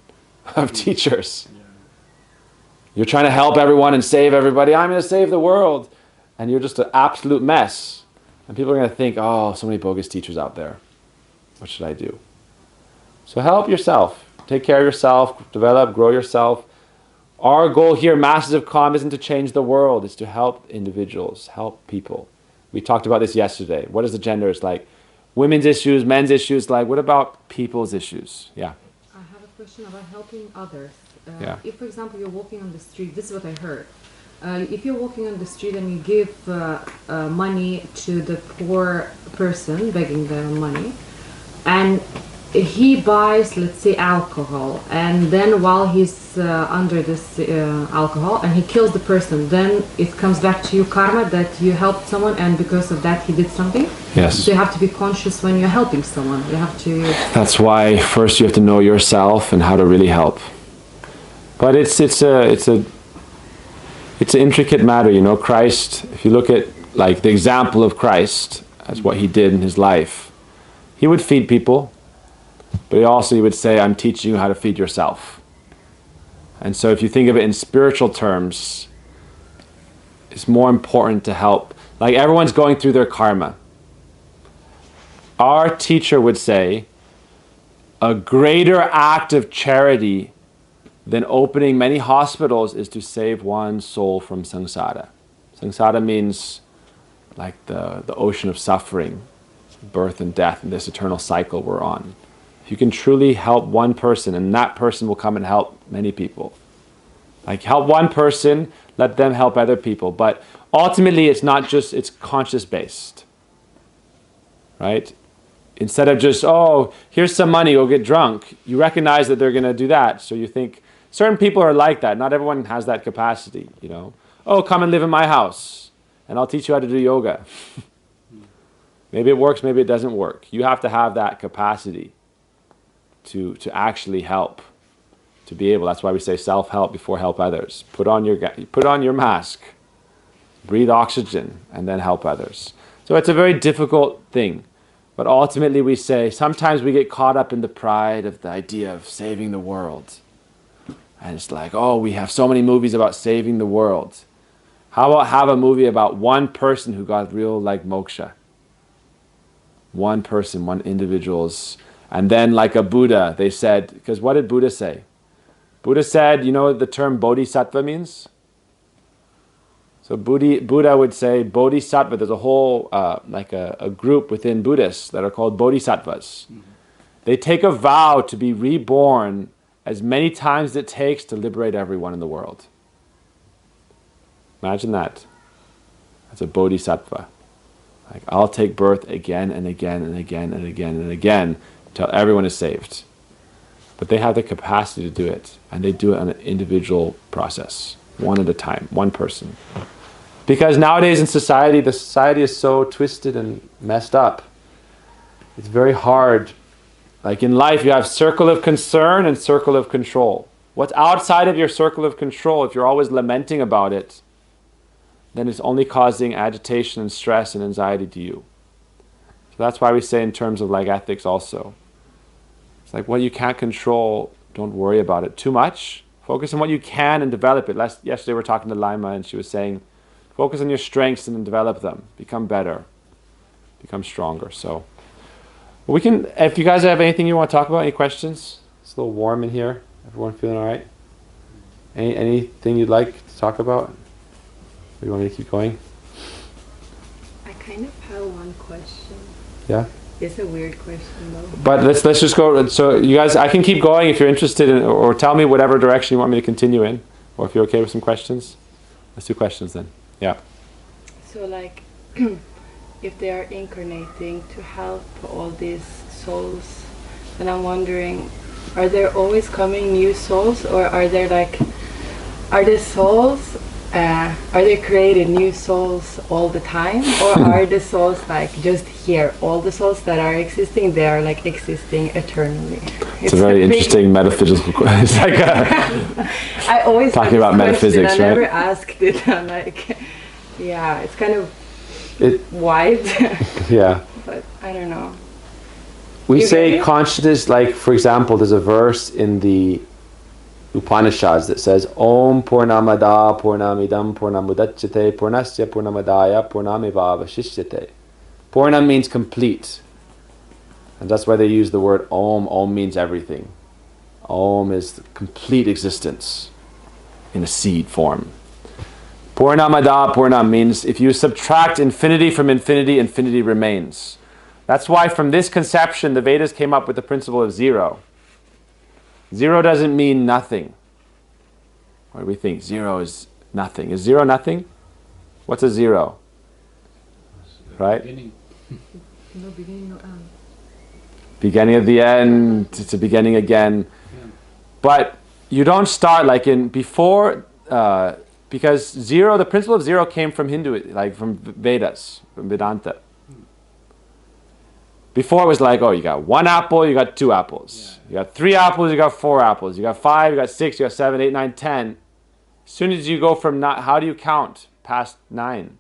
of teachers. You're trying to help everyone and save everybody. I'm going to save the world. And you're just an absolute mess. And people are going to think, oh, so many bogus teachers out there. What should I do? So help yourself. Take care of yourself. Develop, grow yourself. Our goal here, Masters of Calm, isn't to change the world. It's to help individuals, help people. We talked about this yesterday. What is the gender? It's like women's issues, men's issues. Like, what about people's issues? Yeah. I have a question about helping others. Yeah. If, for example, you're walking on the street, this is what I heard. If you're walking on the street and you give money to the poor person, begging them money, and he buys, let's say, alcohol, and then while he's under this alcohol, and he kills the person, then it comes back to you karma that you helped someone, and because of that he did something. Yes. So you have to be conscious when you're helping someone. You have to. That's why first you have to know yourself and how to really help. But it's an intricate matter, you know. Christ, if you look at like the example of Christ as what he did in his life, he would feed people, but he would say, I'm teaching you how to feed yourself. And so if you think of it in spiritual terms, it's more important to help. Like everyone's going through their karma. Our teacher would say, a greater act of charity than opening many hospitals is to save one soul from samsara. Samsara means like the ocean of suffering, birth and death, and this eternal cycle we're on. If you can truly help one person, and that person will come and help many people. Like help one person, let them help other people. But ultimately it's not just, it's conscious based. Right? Instead of just, oh, here's some money, go get drunk. You recognize that they're going to do that. So you think, certain people are like that. Not everyone has that capacity, you know. Oh, come and live in my house, and I'll teach you how to do yoga. Maybe it works, maybe it doesn't work. You have to have that capacity to actually help, to be able. That's why we say self-help before help others. Put on your mask, breathe oxygen, and then help others. So it's a very difficult thing. But ultimately we say, sometimes we get caught up in the pride of the idea of saving the world. And it's like, oh, we have so many movies about saving the world. How about have a movie about one person who got real like moksha? One person, one individual's. And then like a Buddha, they said, because what did Buddha say? Buddha said, you know what the term bodhisattva means? So Buddha would say bodhisattva, there's a whole, like a group within Buddhists that are called bodhisattvas. Mm-hmm. They take a vow to be reborn as many times as it takes to liberate everyone in the world. Imagine that. That's a bodhisattva. Like, I'll take birth again and again and again and again and again until everyone is saved. But they have the capacity to do it, and they do it on an individual process, one at a time, one person. Because nowadays in society, the society is so twisted and messed up. It's very hard. Like in life, you have circle of concern and circle of control. What's outside of your circle of control, if you're always lamenting about it, then it's only causing agitation and stress and anxiety to you. So that's why we say in terms of like ethics also. It's like what you can't control, don't worry about it too much. Focus on what you can and develop it. Yesterday we were talking to Laima and she was saying, focus on your strengths and develop them. Become better. Become stronger. So we can, if you guys have anything you want to talk about, any questions? It's a little warm in here. Everyone feeling all right? Anything you'd like to talk about? Or you want me to keep going? I kind of have one question. Yeah? It's a weird question though. But let's just go. So you guys, I can keep going if you're interested in, or tell me whatever direction you want me to continue in, or if you're okay with some questions. Let's do questions then. Yeah. So like, if they are incarnating to help all these souls, then I'm wondering, are there always coming new souls, or are there like, are the souls, are they created new souls all the time, or are the souls like just here? All the souls that are existing, they are like existing eternally. It's a very interesting metaphysical question. It's like I always talking about metaphysics, I never asked it. I'm like, yeah, it's kind of wide. Yeah. But I don't know. We say consciousness, like for example, there's a verse in the Upanishads that says Om Purnamada Purnamidam Purnamudachyate Purnasya Purnamadaya Purnameva Vashishyate. Purna means complete. And that's why they use the word Om. Om means everything. Om is complete existence in a seed form. Purnamada Purna means if you subtract infinity from infinity, infinity remains. That's why from this conception the Vedas came up with the principle of zero. Zero doesn't mean nothing. What do we think? Zero is nothing. Is zero nothing? What's a zero? Right? Beginning. No beginning, no end. beginning of the end, it's a beginning again. But you don't start like in before, because zero, the principle of zero came from Hindu, like from Vedas, from Vedanta. Before it was like, oh, you got one apple, you got two apples. You got three apples, you got four apples. You got five, you got six, you got 7, 8, 9, 10. As soon as you go from how do you count past 9?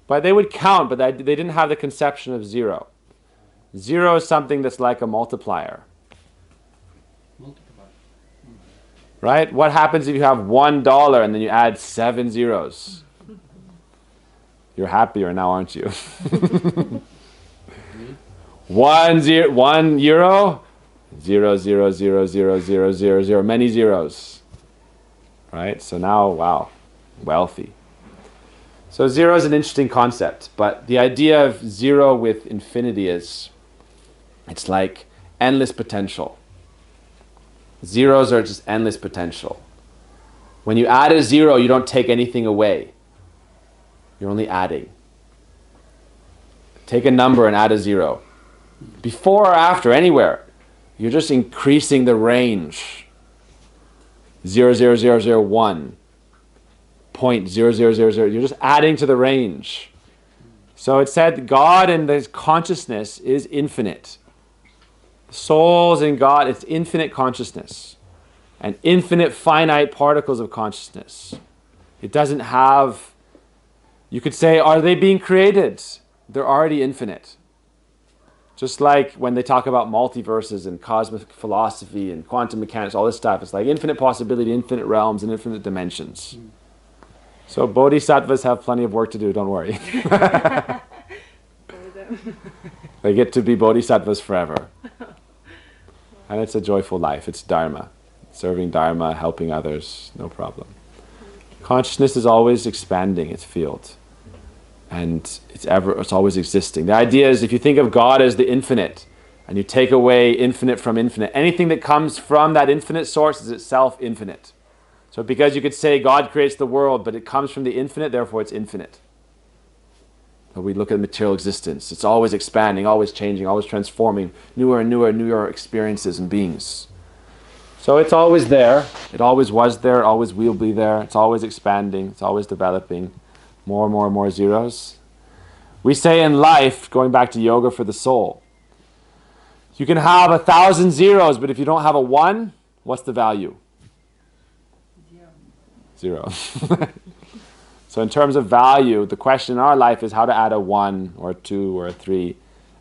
But they would count, but they didn't have the conception of zero. Zero is something that's like a multiplier. Right? What happens if you have $1 and then you add 7 zeros? You're happier now, aren't you? 1 euro, 0, 0, 0, 0, 0, 0, 0, many zeros. Right? So now, wow, wealthy. So zero is an interesting concept, but the idea of zero with infinity is, it's like endless potential. Zeros are just endless potential. When you add a zero, you don't take anything away. You're only adding. Take a number and add a zero. Before or after, anywhere, you're just increasing the range. 0.0001, 0.0000. You're just adding to the range. So it said God and His consciousness is infinite. Souls in God, it's infinite consciousness. And infinite finite particles of consciousness. It doesn't have, you could say, are they being created? They're already infinite. Just like when they talk about multiverses and cosmic philosophy and quantum mechanics, all this stuff, it's like infinite possibility, infinite realms, and infinite dimensions. So bodhisattvas have plenty of work to do, don't worry. They get to be bodhisattvas forever. And it's a joyful life, it's dharma. Serving dharma, helping others, no problem. Consciousness is always expanding its field. And it's always existing. The idea is if you think of God as the infinite, and you take away infinite from infinite, anything that comes from that infinite source is itself infinite. So because you could say God creates the world, but it comes from the infinite, therefore it's infinite. But we look at material existence. It's always expanding, always changing, always transforming, newer and newer experiences and beings. So it's always there. It always was there. It always will be there. It's always expanding. It's always developing. More and more and more zeros. We say in life, going back to yoga for the soul, you can have 1,000 zeros, but if you don't have a 1, what's the value? Zero. So in terms of value, the question in our life is how to add a 1 or a 2 or a 3.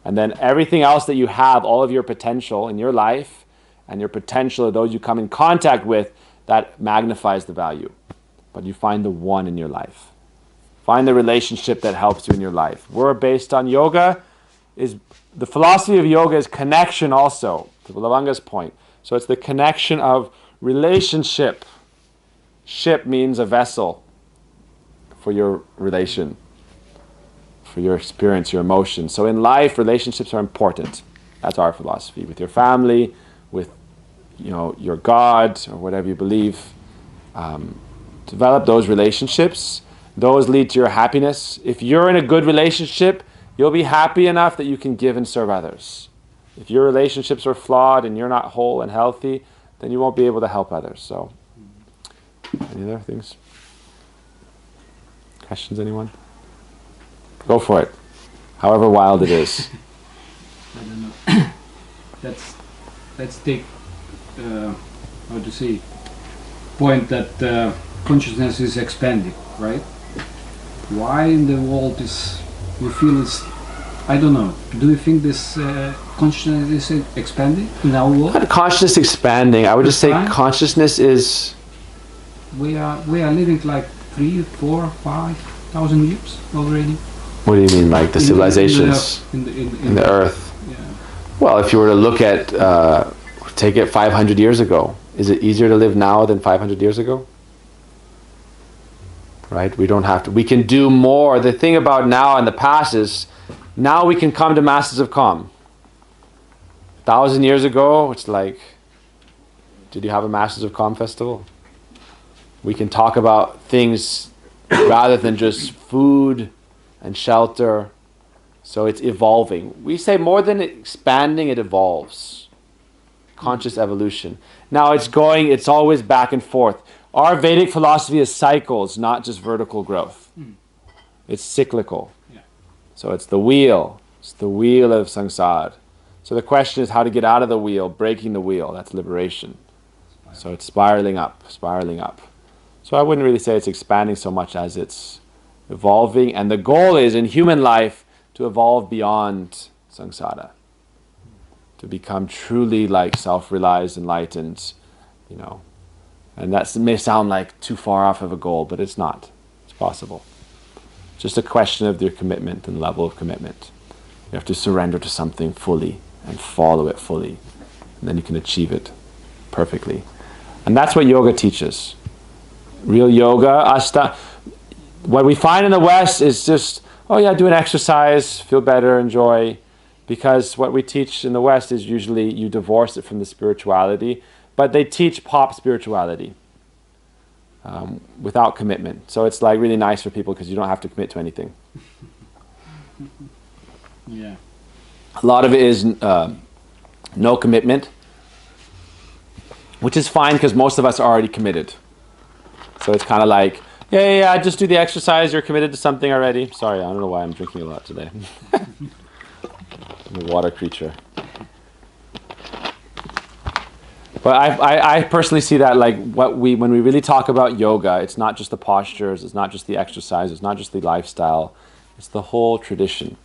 And then everything else that you have, all of your potential in your life and your potential of those you come in contact with, that magnifies the value. But you find the 1 in your life. Find the relationship that helps you in your life. We're based on yoga. The philosophy of yoga is connection also, to Lavanga's point. So it's the connection of relationship. Ship means a vessel for your relation, for your experience, your emotion. So in life, relationships are important. That's our philosophy. With your family, with your God, or whatever you believe. Develop those relationships. Those lead to your happiness. If you're in a good relationship, you'll be happy enough that you can give and serve others. If your relationships are flawed and you're not whole and healthy, then you won't be able to help others. So, any other things? Questions, anyone? Go for it. However wild it is. I don't know. Let's take, how to say, point that consciousness is expanding, right? Why in the world we feel it's, I don't know, do you think this consciousness is expanding in our world? Not consciousness expanding, I would just say consciousness is... We are living like 3, 4, 5,000 years already. What do you mean, like the civilizations in the earth? Yeah. Well, if you were to look at, take it 500 years ago, is it easier to live now than 500 years ago? Right? We don't have to. We can do more. The thing about now and the past is, now we can come to Masters of Calm. 1,000 years ago, it's like, did you have a Masters of Calm festival? We can talk about things rather than just food and shelter So it's evolving. We say more than expanding, it evolves. Conscious evolution. Now it's always back and forth. Our Vedic philosophy is cycles, not just vertical growth. It's cyclical. Yeah. So it's the wheel. It's the wheel of samsara. So the question is how to get out of the wheel, breaking the wheel. That's liberation. So it's spiraling up, spiraling up. So I wouldn't really say it's expanding so much as it's evolving. And the goal is in human life to evolve beyond samsara. To become truly like self-realized, enlightened, you know. And that may sound like too far off of a goal, but it's not. It's possible. Just a question of your commitment and level of commitment. You have to surrender to something fully and follow it fully. And then you can achieve it perfectly. And that's what yoga teaches. Real yoga, what we find in the West is just, oh yeah, do an exercise, feel better, enjoy. Because what we teach in the West is usually you divorce it from the spirituality, but they teach pop spirituality without commitment. So it's like really nice for people because you don't have to commit to anything. Yeah. A lot of it is no commitment, which is fine because most of us are already committed. So it's kind of like, yeah, just do the exercise, you're committed to something already. Sorry, I don't know why I'm drinking a lot today. I'm a water creature. But I personally see that like when we really talk about yoga, it's not just the postures, it's not just the exercise, it's not just the lifestyle, it's the whole tradition.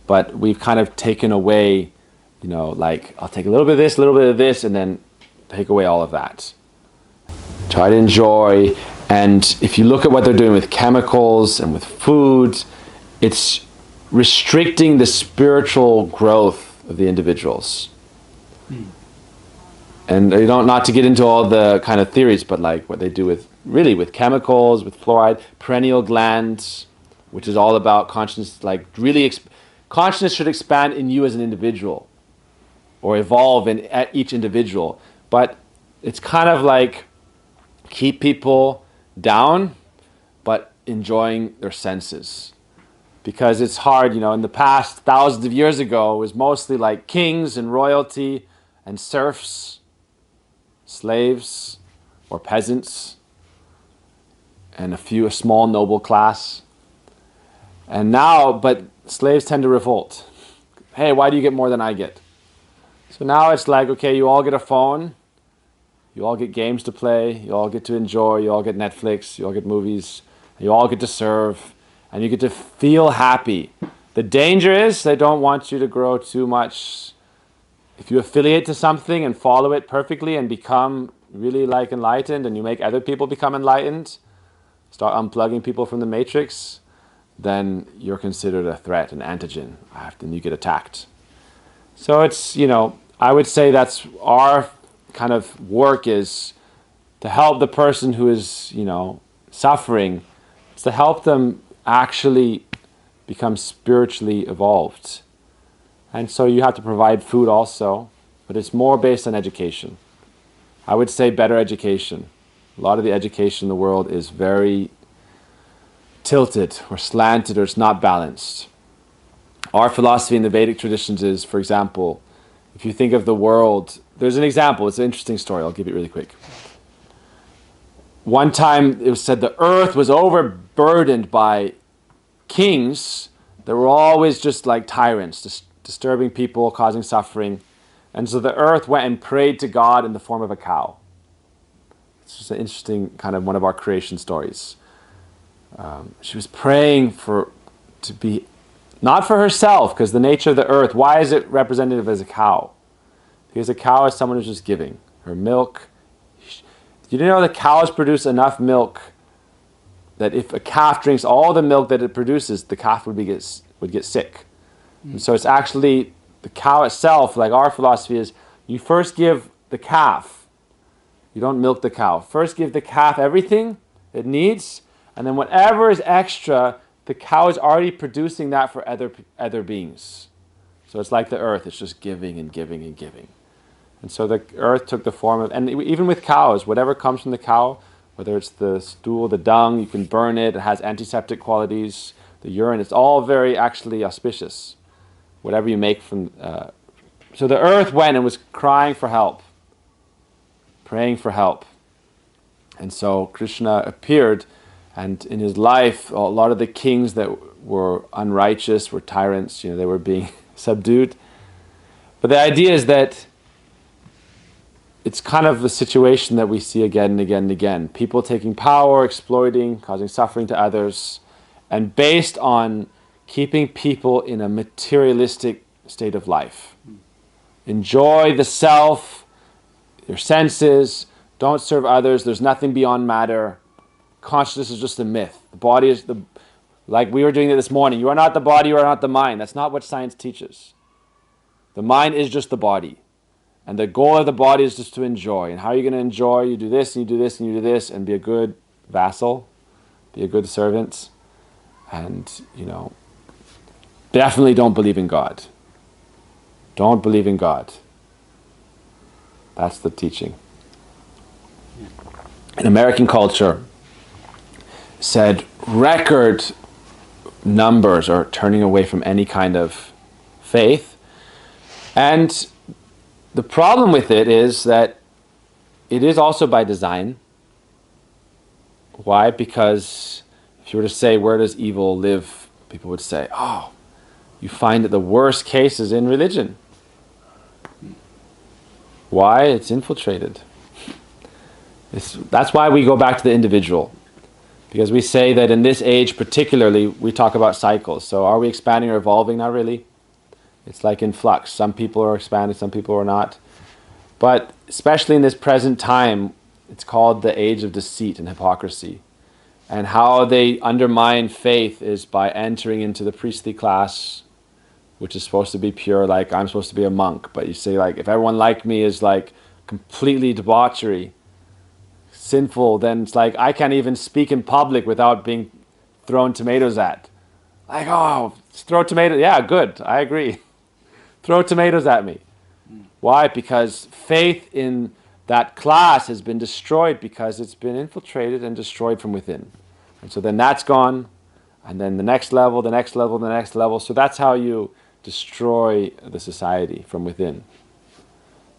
But we've kind of taken away, you know, like I'll take a little bit of this, and then take away all of that. Try to enjoy, and if you look at what they're doing with chemicals and with food, it's restricting the spiritual growth of the individuals. And you don't, not to get into all the kind of theories, but like what they do with chemicals, with fluoride, pineal glands, which is all about consciousness, like really consciousness should expand in you as an individual or evolve at each individual. But it's kind of like keep people down, but enjoying their senses. Because it's hard, you know, in the past, thousands of years ago, it was mostly like kings and royalty and serfs, slaves or peasants, and a small noble class. And now, but slaves tend to revolt. Hey, why do you get more than I get? So now it's like, okay, you all get a phone, you all get games to play, you all get to enjoy, you all get Netflix, you all get movies, you all get to serve, and you get to feel happy. The danger is they don't want you to grow too much. If you affiliate to something and follow it perfectly and become really like enlightened, and you make other people become enlightened, start unplugging people from the matrix, then you're considered a threat, an antigen, and you get attacked. So it's, you know, I would say that's our kind of work is to help the person who is, you know, suffering. It's to help them actually become spiritually evolved. And so you have to provide food also, but it's more based on education. I would say better education. A lot of the education in the world is very tilted or slanted, or it's not balanced. Our philosophy in the Vedic traditions is, for example, if you think of the world, there's an example, it's an interesting story, I'll give it really quick. One time it was said the earth was overburdened by kings that were always just like tyrants, disturbing people, causing suffering. And so the earth went and prayed to God in the form of a cow. It's just an interesting kind of one of our creation stories. She was praying to be, not for herself, because the nature of the earth, why is it representative as a cow? Because a cow is someone who's just giving. Her milk, you know the cows produce enough milk that if a calf drinks all the milk that it produces, the calf would get sick. And so it's actually the cow itself, like our philosophy is, you first give the calf, you don't milk the cow. First give the calf everything it needs, and then whatever is extra, the cow is already producing that for other beings. So it's like the earth, it's just giving and giving and giving. And so the earth took the form of, and even with cows, whatever comes from the cow, whether it's the stool, the dung, you can burn it, it has antiseptic qualities, the urine. It's all very actually auspicious. Whatever you make from... so the earth went and was crying for help, praying for help. And so Krishna appeared, and in his life, a lot of the kings that were unrighteous, were tyrants, they were being subdued. But the idea is that it's kind of a situation that we see again and again and again. People taking power, exploiting, causing suffering to others, and based on keeping people in a materialistic state of life. Enjoy the self, your senses, don't serve others, there's nothing beyond matter. Consciousness is just a myth. The body is like we were doing it this morning. You are not the body, you are not the mind. That's not what science teaches. The mind is just the body. And the goal of the body is just to enjoy. And how are you going to enjoy? You do this, and you do this, and you do this, and be a good vassal, be a good servant. And, definitely don't believe in God. Don't believe in God. That's the teaching. In American culture, said record numbers are turning away from any kind of faith. And the problem with it is that it is also by design. Why? Because if you were to say, where does evil live? People would say, oh, you find that the worst case is in religion. Why? It's infiltrated. That's why we go back to the individual. Because we say that in this age particularly, we talk about cycles. So are we expanding or evolving? Not really. It's like in flux. Some people are expanding, some people are not. But especially in this present time, it's called the age of deceit and hypocrisy. And how they undermine faith is by entering into the priestly class, which is supposed to be pure, like I'm supposed to be a monk. But you say, like, if everyone like me is like completely debauchery, sinful, then it's like I can't even speak in public without being thrown tomatoes at. Like, oh, throw tomatoes. Yeah, good. I agree. Throw tomatoes at me. Why? Because faith in that class has been destroyed because it's been infiltrated and destroyed from within. And so then that's gone, and then the next level, the next level, the next level. So that's how you destroy the society from within.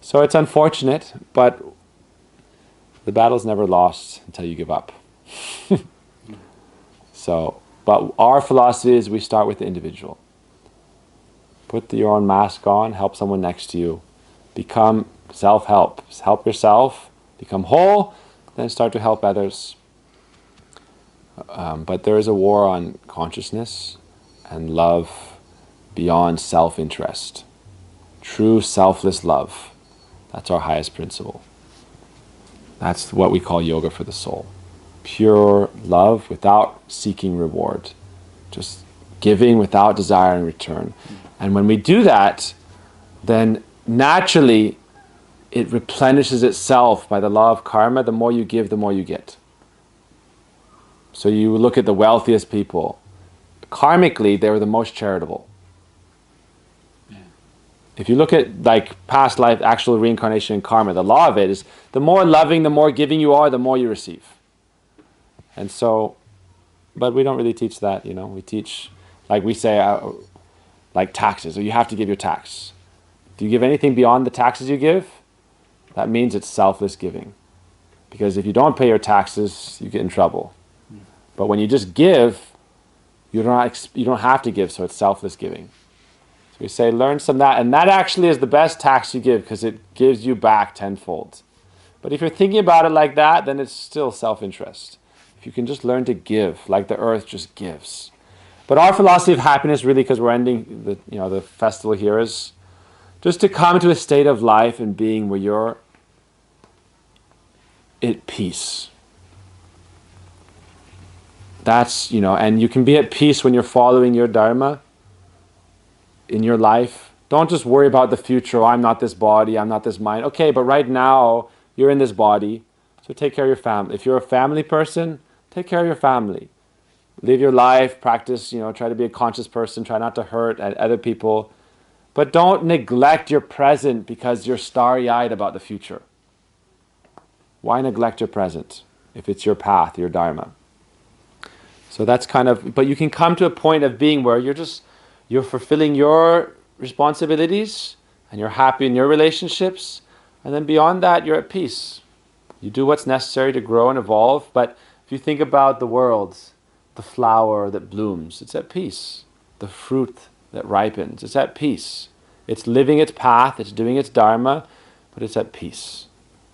So it's unfortunate, but the battle's never lost until you give up. But our philosophy is we start with the individual. Put your own mask on, help someone next to you. Become self-help. Help yourself, become whole, then start to help others. But there is a war on consciousness and love beyond self-interest. True selfless love. That's our highest principle. That's what we call yoga for the soul. Pure love without seeking reward. Just giving without desiring return. And when we do that, then naturally it replenishes itself by the law of karma. The more you give, the more you get. So you look at the wealthiest people. Karmically, they were the most charitable. If you look at like past life, actual reincarnation and karma, the law of it is the more loving, the more giving you are, the more you receive. And so, but we don't really teach that, We teach, like we say, like taxes. So you have to give your tax. Do you give anything beyond the taxes you give? That means it's selfless giving. Because if you don't pay your taxes, you get in trouble. But when you just give, you don't have to give, so it's selfless giving. We say, learn some of that. And that actually is the best tax you give because it gives you back tenfold. But if you're thinking about it like that, then it's still self-interest. If you can just learn to give, like the earth just gives. But our philosophy of happiness, really, because we're ending the festival here, is just to come to a state of life and being where you're at peace. That's, and you can be at peace when you're following your dharma in your life. Don't just worry about the future. Oh, I'm not this body, I'm not this mind. Okay, but right now, you're in this body, so take care of your family. If you're a family person, take care of your family. Live your life, practice, try to be a conscious person, try not to hurt other people. But don't neglect your present because you're starry-eyed about the future. Why neglect your present if it's your path, your dharma? So that's kind of, but you can come to a point of being where you're fulfilling your responsibilities and you're happy in your relationships, and then beyond that you're at peace. You do what's necessary to grow and evolve, but if you think about the world, the flower that blooms, it's at peace. The fruit that ripens, it's at peace. It's living its path, it's doing its dharma, but it's at peace.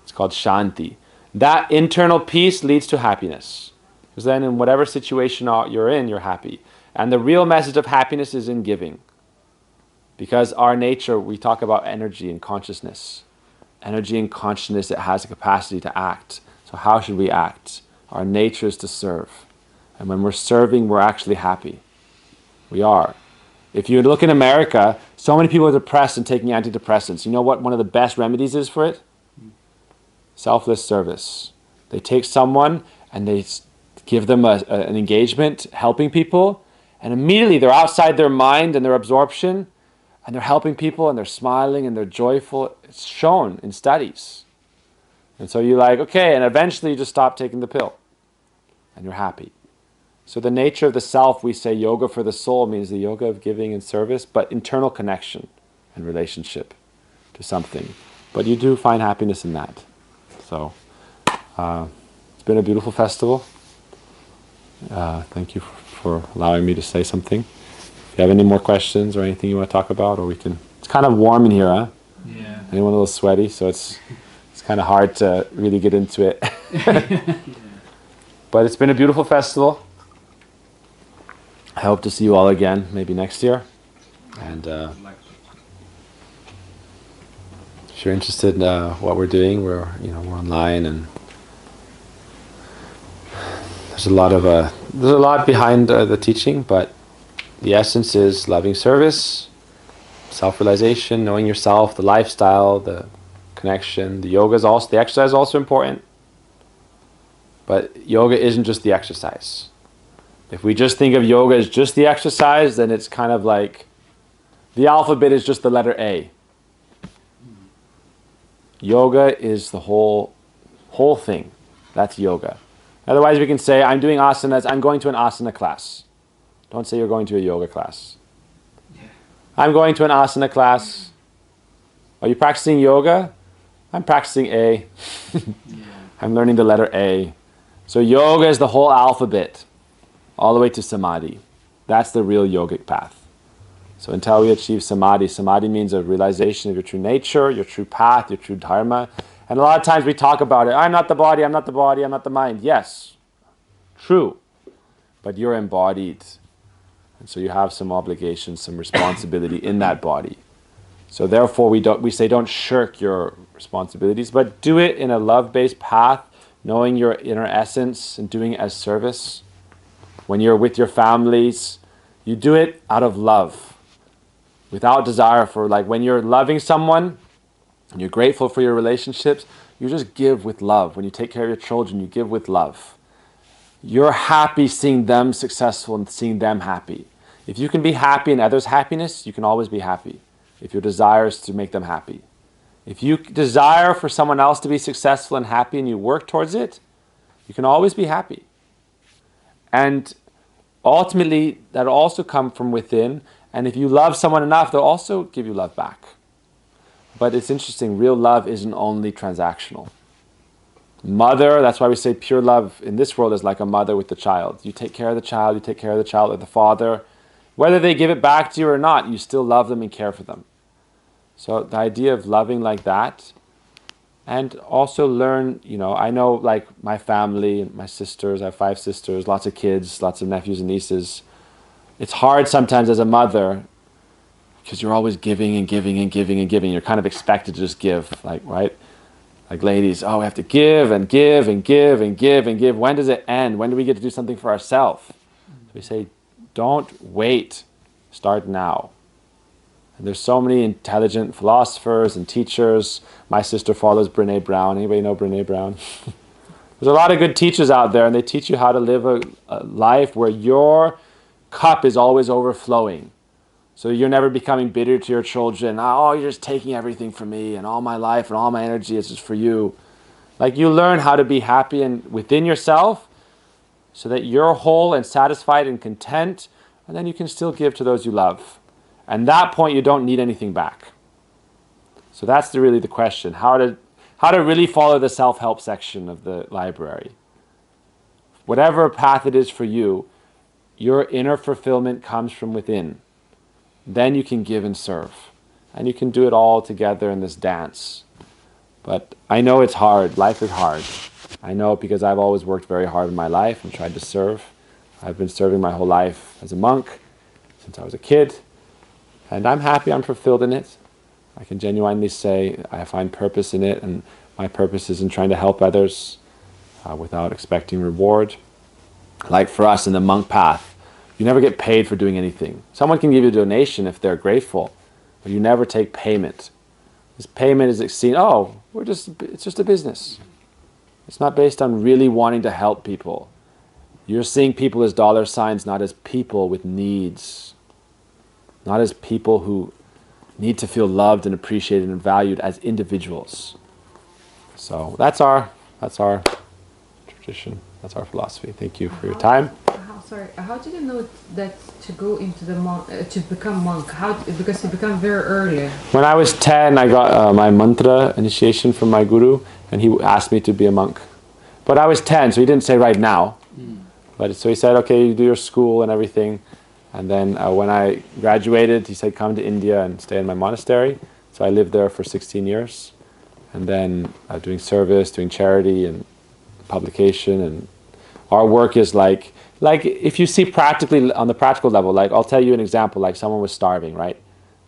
It's called shanti. That internal peace leads to happiness. Because then in whatever situation you're in, you're happy. And the real message of happiness is in giving. Because our nature, we talk about energy and consciousness. Energy and consciousness, it has a capacity to act. So how should we act? Our nature is to serve. And when we're serving, we're actually happy. We are. If you look in America, so many people are depressed and taking antidepressants. You know what one of the best remedies is for it? Selfless service. They take someone and they give them an engagement helping people, and immediately they're outside their mind and their absorption, and they're helping people and they're smiling and they're joyful. It's shown in studies. And so you're like, okay, and eventually you just stop taking the pill and you're happy. So the nature of the self, we say yoga for the soul, means the yoga of giving and service, but internal connection and relationship to something. But you do find happiness in that. So it's been a beautiful festival. Thank you for allowing me to say something. If you have any more questions or anything you want to talk about, or we can. It's kind of warm in here, huh? Yeah. Anyone a little sweaty, so it's kind of hard to really get into it. Yeah. But it's been a beautiful festival. I hope to see you all again, maybe next year. And if you're interested in what we're doing, we're online, and there's a lot behind the teaching, but the essence is loving service, self-realization, knowing yourself, the lifestyle, the connection. The exercise is also important, but yoga isn't just the exercise. If we just think of yoga as just the exercise, then it's kind of like the alphabet is just the letter A. Yoga is the whole thing. That's yoga. Otherwise we can say, I'm doing asanas, I'm going to an asana class. Don't say you're going to a yoga class. I'm going to an asana class. Are you practicing yoga? I'm practicing A. I'm learning the letter A. So yoga is the whole alphabet, all the way to samadhi. That's the real yogic path. So until we achieve samadhi, samadhi means a realization of your true nature, your true path, your true dharma. And a lot of times we talk about it, I'm not the body, I'm not the body, I'm not the mind. Yes, true, but you're embodied. And so you have some obligation, some responsibility in that body. So therefore we say don't shirk your responsibilities, but do it in a love-based path, knowing your inner essence and doing it as service. When you're with your families, you do it out of love, without desire for, like when you're loving someone and you're grateful for your relationships, you just give with love. When you take care of your children, you give with love. You're happy seeing them successful and seeing them happy. If you can be happy in others' happiness, you can always be happy. If your desire is to make them happy. If you desire for someone else to be successful and happy and you work towards it, you can always be happy. And ultimately, that'll also come from within. And if you love someone enough, they'll also give you love back. But it's interesting, real love isn't only transactional. Mother, that's why we say pure love in this world is like a mother with the child. You take care of the child, you take care of the child or the father. Whether they give it back to you or not, you still love them and care for them. So the idea of loving like that, and also learn, I know like my family, my sisters, I have 5 sisters, lots of kids, lots of nephews and nieces. It's hard sometimes as a mother because you're always giving and giving and giving and giving. You're kind of expected to just give, right? Like ladies, we have to give and give and give and give and give. When does it end? When do we get to do something for ourselves? So we say, don't wait. Start now. And there's so many intelligent philosophers and teachers. My sister follows Brene Brown. Anybody know Brene Brown? There's a lot of good teachers out there, and they teach you how to live a life where your cup is always overflowing. So you're never becoming bitter to your children. Oh, you're just taking everything from me, and all my life and all my energy is just for you. Like you learn how to be happy and within yourself. so that you're whole and satisfied and content, and then you can still give to those you love. And at that point, you don't need anything back. So that's really the question, how to really follow the self-help section of the library. Whatever path it is for you, your inner fulfillment comes from within. Then you can give and serve. And you can do it all together in this dance. But I know it's hard. Life is hard. I know it because I've always worked very hard in my life and tried to serve. I've been serving my whole life as a monk since I was a kid. And I'm happy, I'm fulfilled in it. I can genuinely say I find purpose in it, and my purpose is in trying to help others without expecting reward. Like for us in the monk path, you never get paid for doing anything. Someone can give you a donation if they're grateful, but you never take payment. This payment is seen, it's just a business. It's not based on really wanting to help people. You're seeing people as dollar signs, not as people with needs. Not as people who need to feel loved and appreciated and valued as individuals. So that's our tradition. That's our philosophy. Thank you for your time. How did you know that to go into the to become monk? Because you become very early. When I was 10, I got my mantra initiation from my guru, and he asked me to be a monk. But I was 10, so he didn't say right now. But so he said, okay, you do your school and everything. And then when I graduated, he said, come to India and stay in my monastery. So I lived there for 16 years. And then doing service, doing charity and publication. And our work is like if you see practically on the practical level, like I'll tell you an example, like someone was starving, right?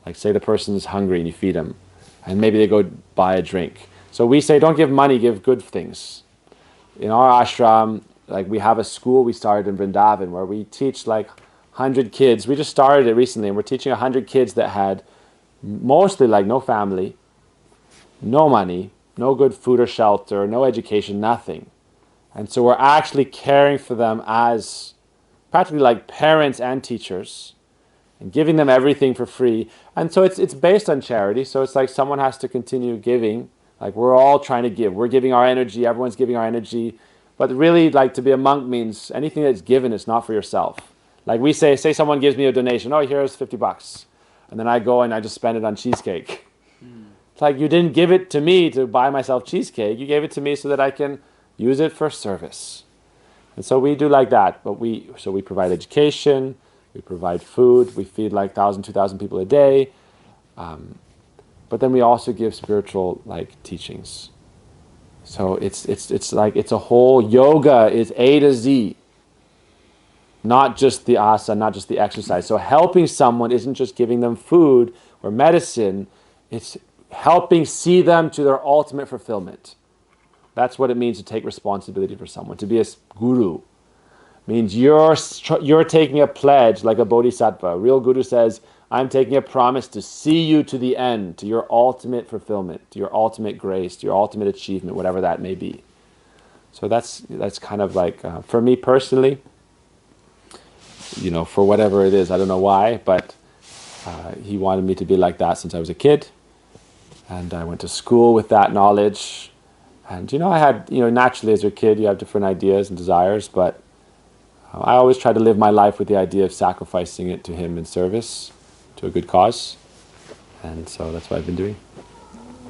Like say the person is hungry and you feed them. And maybe they go buy a drink. So we say, don't give money, give good things. In our ashram, like we have a school we started in Bandhav where we teach like 100 kids. We just started it recently, and we're teaching 100 kids that had mostly like no family, no money, no good food or shelter, no education, nothing. And so we're actually caring for them as practically like parents and teachers and giving them everything for free. And so it's based on charity. So it's like someone has to continue giving. Like we're all trying to give. We're giving our energy. Everyone's giving our energy. But really, like to be a monk means anything that's given is not for yourself. Like we say someone gives me a donation, here's $50. And then I go and I just spend it on cheesecake. It's like you didn't give it to me to buy myself cheesecake. You gave it to me so that I can use it for service. And so we do like that. But we provide education, we provide food, we feed like 1,000, 2,000 people a day. But then we also give spiritual like teachings. So it's like it's a whole yoga is A to Z. Not just the asana, not just the exercise. So helping someone isn't just giving them food or medicine, it's helping see them to their ultimate fulfillment. That's what it means to take responsibility for someone. To be a guru means you're taking a pledge like a bodhisattva. A real guru says, I'm taking a promise to see you to the end, to your ultimate fulfillment, to your ultimate grace, to your ultimate achievement, whatever that may be. So that's kind of like, for me personally, for whatever it is, I don't know why, but he wanted me to be like that since I was a kid. And I went to school with that knowledge. And, I had, naturally as a kid, you have different ideas and desires, but I always try to live my life with the idea of sacrificing it to him in service, to a good cause. And so that's what I've been doing.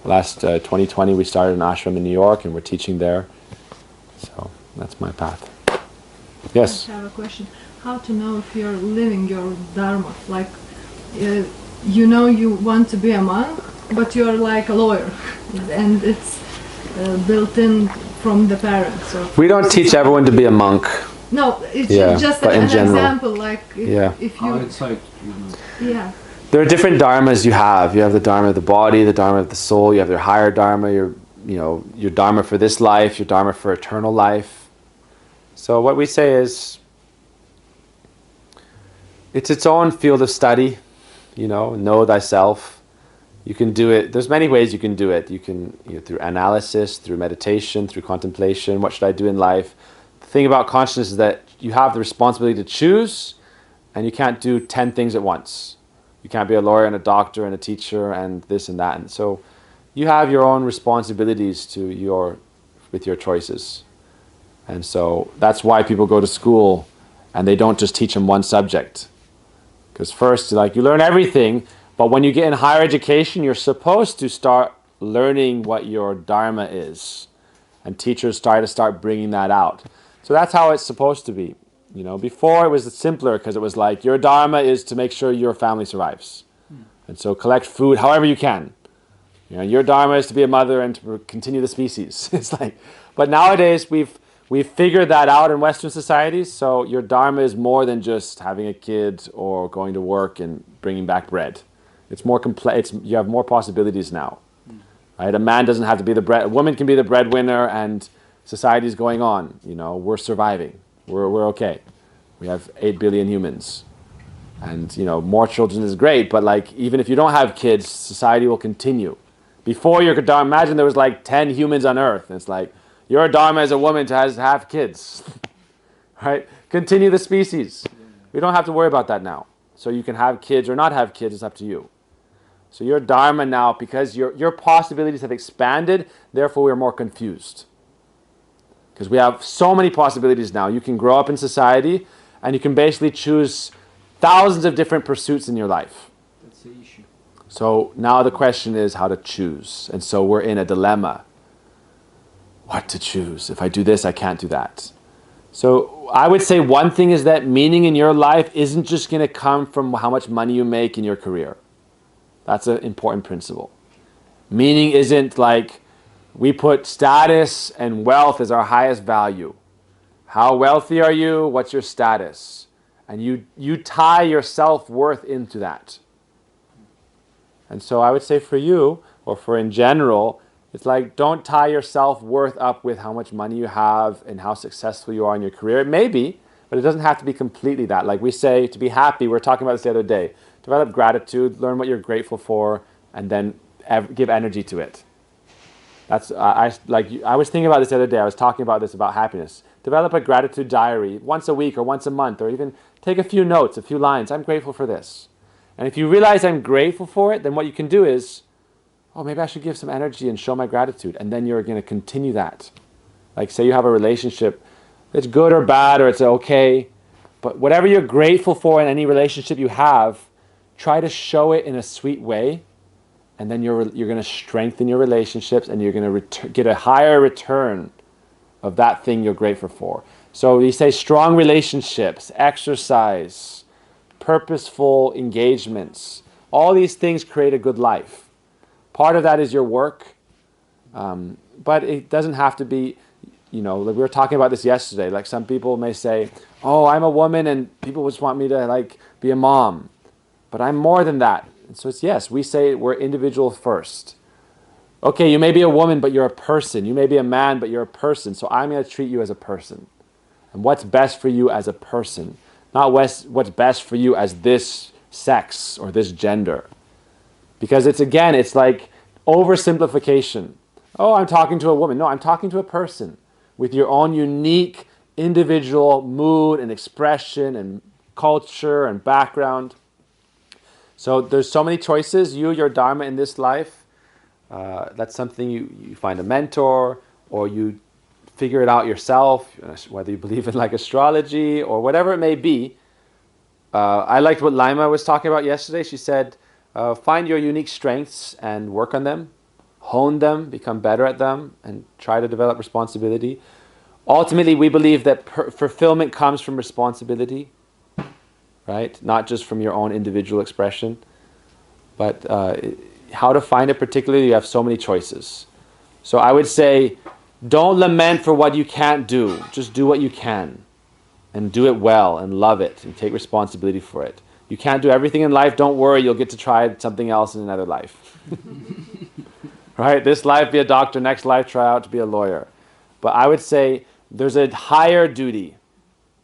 Last 2020, we started an ashram in New York, and we're teaching there. So that's my path. Yes? I have a question. How to know if you're living your dharma? Like, you want to be a monk, but you're like a lawyer, and it's built in from the parents. We don't teach everyone to be a monk. No, it's just but an in general, example. Like if you, outside, yeah. There are different dharmas you have. You have the dharma of the body, the dharma of the soul. You have your higher dharma, your dharma for this life, your dharma for eternal life. So what we say is, it's its own field of study. Know thyself. You can do it. There's many ways you can do it. You can through analysis, through meditation, through contemplation. What should I do in life? The thing about consciousness is that you have the responsibility to choose, and you can't do 10 things at once. You can't be a lawyer and a doctor and a teacher and this and that. And so you have your own responsibilities with your choices. And so that's why people go to school and they don't just teach them one subject. Because first, like, you learn everything, but when you get in higher education, you're supposed to start learning what your dharma is. And teachers try to start bringing that out. So that's how it's supposed to be. You know, before it was simpler because it was like, your dharma is to make sure your family survives. And so collect food however you can. You know, your dharma is to be a mother and to continue the species. It's like, but nowadays we've figured that out in Western societies. So your dharma is more than just having a kid or going to work and bringing back bread. It's more complex. You have more possibilities now. Right? A man doesn't have to be a woman can be the breadwinner, and society's going on. You know, we're surviving. We're okay. We have 8 billion humans. And, you know, more children is great, but like, even if you don't have kids, society will continue. Before your dharma, imagine there was like 10 humans on earth. And it's like, your dharma as a woman to have kids. Right? Continue the species. We don't have to worry about that now. So you can have kids or not have kids, it's up to you. So your dharma now, because your possibilities have expanded, therefore we're more confused. Because we have so many possibilities now. You can grow up in society and you can basically choose thousands of different pursuits in your life. That's the issue. So now the question is how to choose. And so we're in a dilemma. What to choose? If I do this, I can't do that. So I would say one thing is that meaning in your life isn't just going to come from how much money you make in your career. That's an important principle. Meaning isn't like we put status and wealth as our highest value. How wealthy are you? What's your status? And you tie your self-worth into that. And so I would say for you, or for in general, it's like, don't tie your self-worth up with how much money you have and how successful you are in your career. It may be, but it doesn't have to be completely that. Like we say, to be happy, we were talking about this the other day. Develop gratitude, learn what you're grateful for, and then give energy to it. That's I was thinking about this the other day. I was talking about this about happiness. Develop a gratitude diary once a week or once a month, or even take a few notes, a few lines. I'm grateful for this. And if you realize I'm grateful for it, then what you can do is, oh, maybe I should give some energy and show my gratitude. And then you're going to continue that. Like say you have a relationship, it's good or bad or it's okay, but whatever you're grateful for in any relationship you have, try to show it in a sweet way. And then you're going to strengthen your relationships and you're going to get a higher return of that thing you're grateful for. So you say strong relationships, exercise, purposeful engagements. All these things create a good life. Part of that is your work, but it doesn't have to be, you know, like we were talking about this yesterday. Like some people may say, oh, I'm a woman and people just want me to like be a mom. But I'm more than that. And so it's yes, we say we're individual first. Okay, you may be a woman, but you're a person. You may be a man, but you're a person. So I'm going to treat you as a person. And what's best for you as a person. Not what's best for you as this sex or this gender. Because it's like oversimplification. Oh, I'm talking to a woman. No, I'm talking to a person with your own unique individual mood and expression and culture and background. So there's so many choices. Your dharma in this life, that's something you find a mentor or you figure it out yourself, whether you believe in like astrology or whatever it may be. I liked what Laima was talking about yesterday. She said, find your unique strengths and work on them, hone them, become better at them, and try to develop responsibility. Ultimately, we believe that fulfillment comes from responsibility. Right? Not just from your own individual expression. But how to find it particularly, you have so many choices. So I would say, don't lament for what you can't do. Just do what you can. And do it well and love it and take responsibility for it. You can't do everything in life, don't worry, you'll get to try something else in another life. Right? This life be a doctor, next life try out to be a lawyer. But I would say there's a higher duty,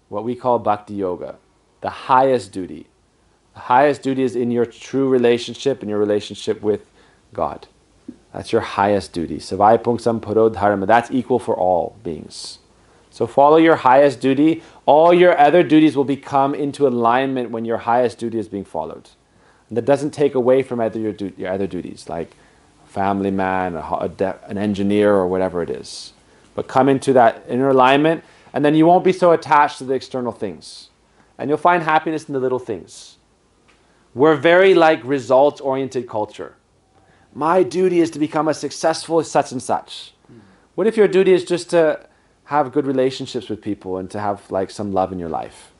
what we call bhakti yoga. The highest duty. The highest duty is in your true relationship, in your relationship with God. That's your highest duty. Savai pungsam paro dharma. That's equal for all beings. So follow your highest duty. All your other duties will become into alignment when your highest duty is being followed. And that doesn't take away from your other duties, like a family man, an engineer, or whatever it is. But come into that inner alignment. And then you won't be so attached to the external things. And you'll find happiness in the little things. We're very like results-oriented culture. My duty is to become a successful such and such. What if your duty is just to have good relationships with people and to have like some love in your life?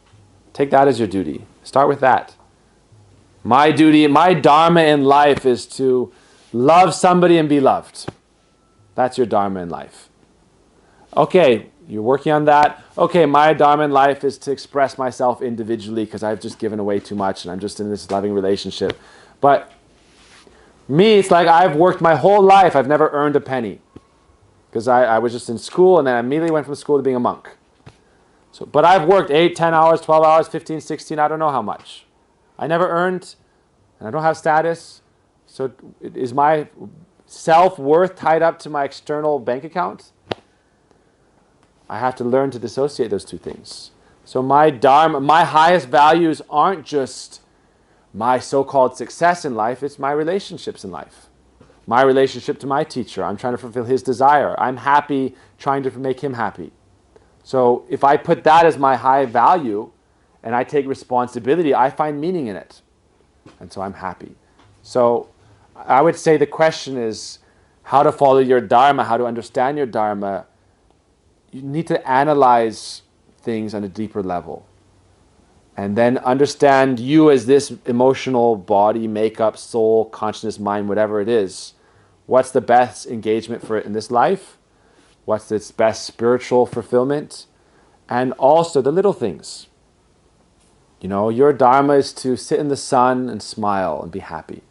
Take that as your duty. Start with that. My duty, my dharma in life is to love somebody and be loved. That's your dharma in life. Okay, you're working on that. Okay, my dharma in life is to express myself individually because I've just given away too much and I'm just in this loving relationship. But me, it's like I've worked my whole life. I've never earned a penny because I was just in school and then I immediately went from school to being a monk. So, but I've worked 8, 10 hours, 12 hours, 15, 16, I don't know how much. I never earned and I don't have status. So is my self-worth tied up to my external bank account? I have to learn to dissociate those two things. So my dharma, my highest values aren't just my so-called success in life, it's my relationships in life. My relationship to my teacher, I'm trying to fulfill his desire. I'm happy trying to make him happy. So if I put that as my high value and I take responsibility, I find meaning in it. And so I'm happy. So I would say the question is how to follow your dharma, how to understand your dharma. You need to analyze things on a deeper level. And then understand you as this emotional body, makeup, soul, consciousness, mind, whatever it is. What's the best engagement for it in this life? What's its best spiritual fulfillment? And also the little things. You know, your dharma is to sit in the sun and smile and be happy.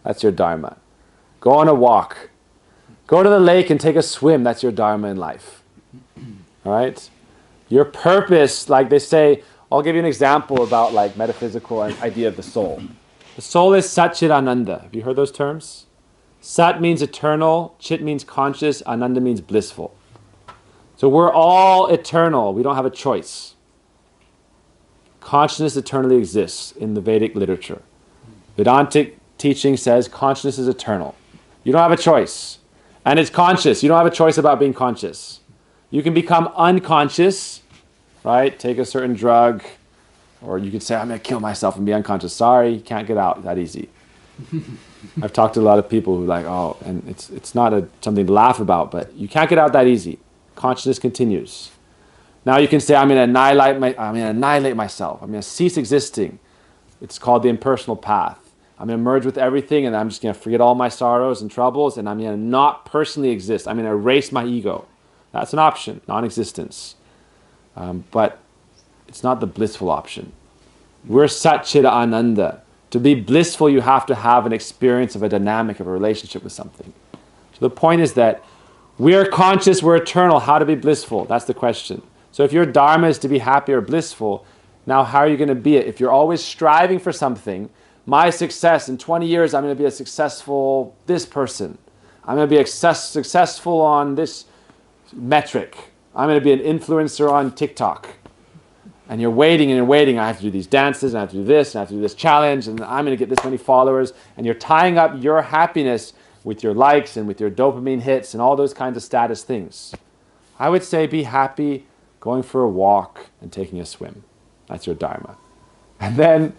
That's your dharma. Go on a walk. Go to the lake and take a swim. That's your dharma in life. All right? Your purpose, like they say, I'll give you an example about like metaphysical idea of the soul. The soul is Sat Chit Ananda. Have you heard those terms? Sat means eternal, Chit means conscious, Ananda means blissful. So we're all eternal. We don't have a choice. Consciousness eternally exists in the Vedic literature. Vedantic teaching says consciousness is eternal. You don't have a choice. And it's conscious. You don't have a choice about being conscious. You can become unconscious, right? Take a certain drug, or you could say, I'm going to kill myself and be unconscious. Sorry, you can't get out that easy. I've talked to a lot of people who are like, oh, and it's not something to laugh about, but you can't get out that easy. Consciousness continues. Now you can say, I'm going to annihilate myself. I'm going to cease existing. It's called the impersonal path. I'm going to merge with everything, and I'm just going to forget all my sorrows and troubles, and I'm going to not personally exist. I'm going to erase my ego. That's an option, non-existence. But it's not the blissful option. We're Sat Chit Ananda. To be blissful, you have to have an experience of a dynamic of a relationship with something. So the point is that we're conscious, we're eternal. How to be blissful? That's the question. So if your dharma is to be happy or blissful, now how are you going to be it? If you're always striving for something, my success, in 20 years I'm going to be a successful this person. I'm going to be successful on this metric. I'm going to be an influencer on TikTok. And you're waiting and you're waiting. I have to do these dances, and I have to do this, and I have to do this challenge, and I'm going to get this many followers. And you're tying up your happiness with your likes and with your dopamine hits and all those kinds of status things. I would say be happy going for a walk and taking a swim. That's your dharma. And then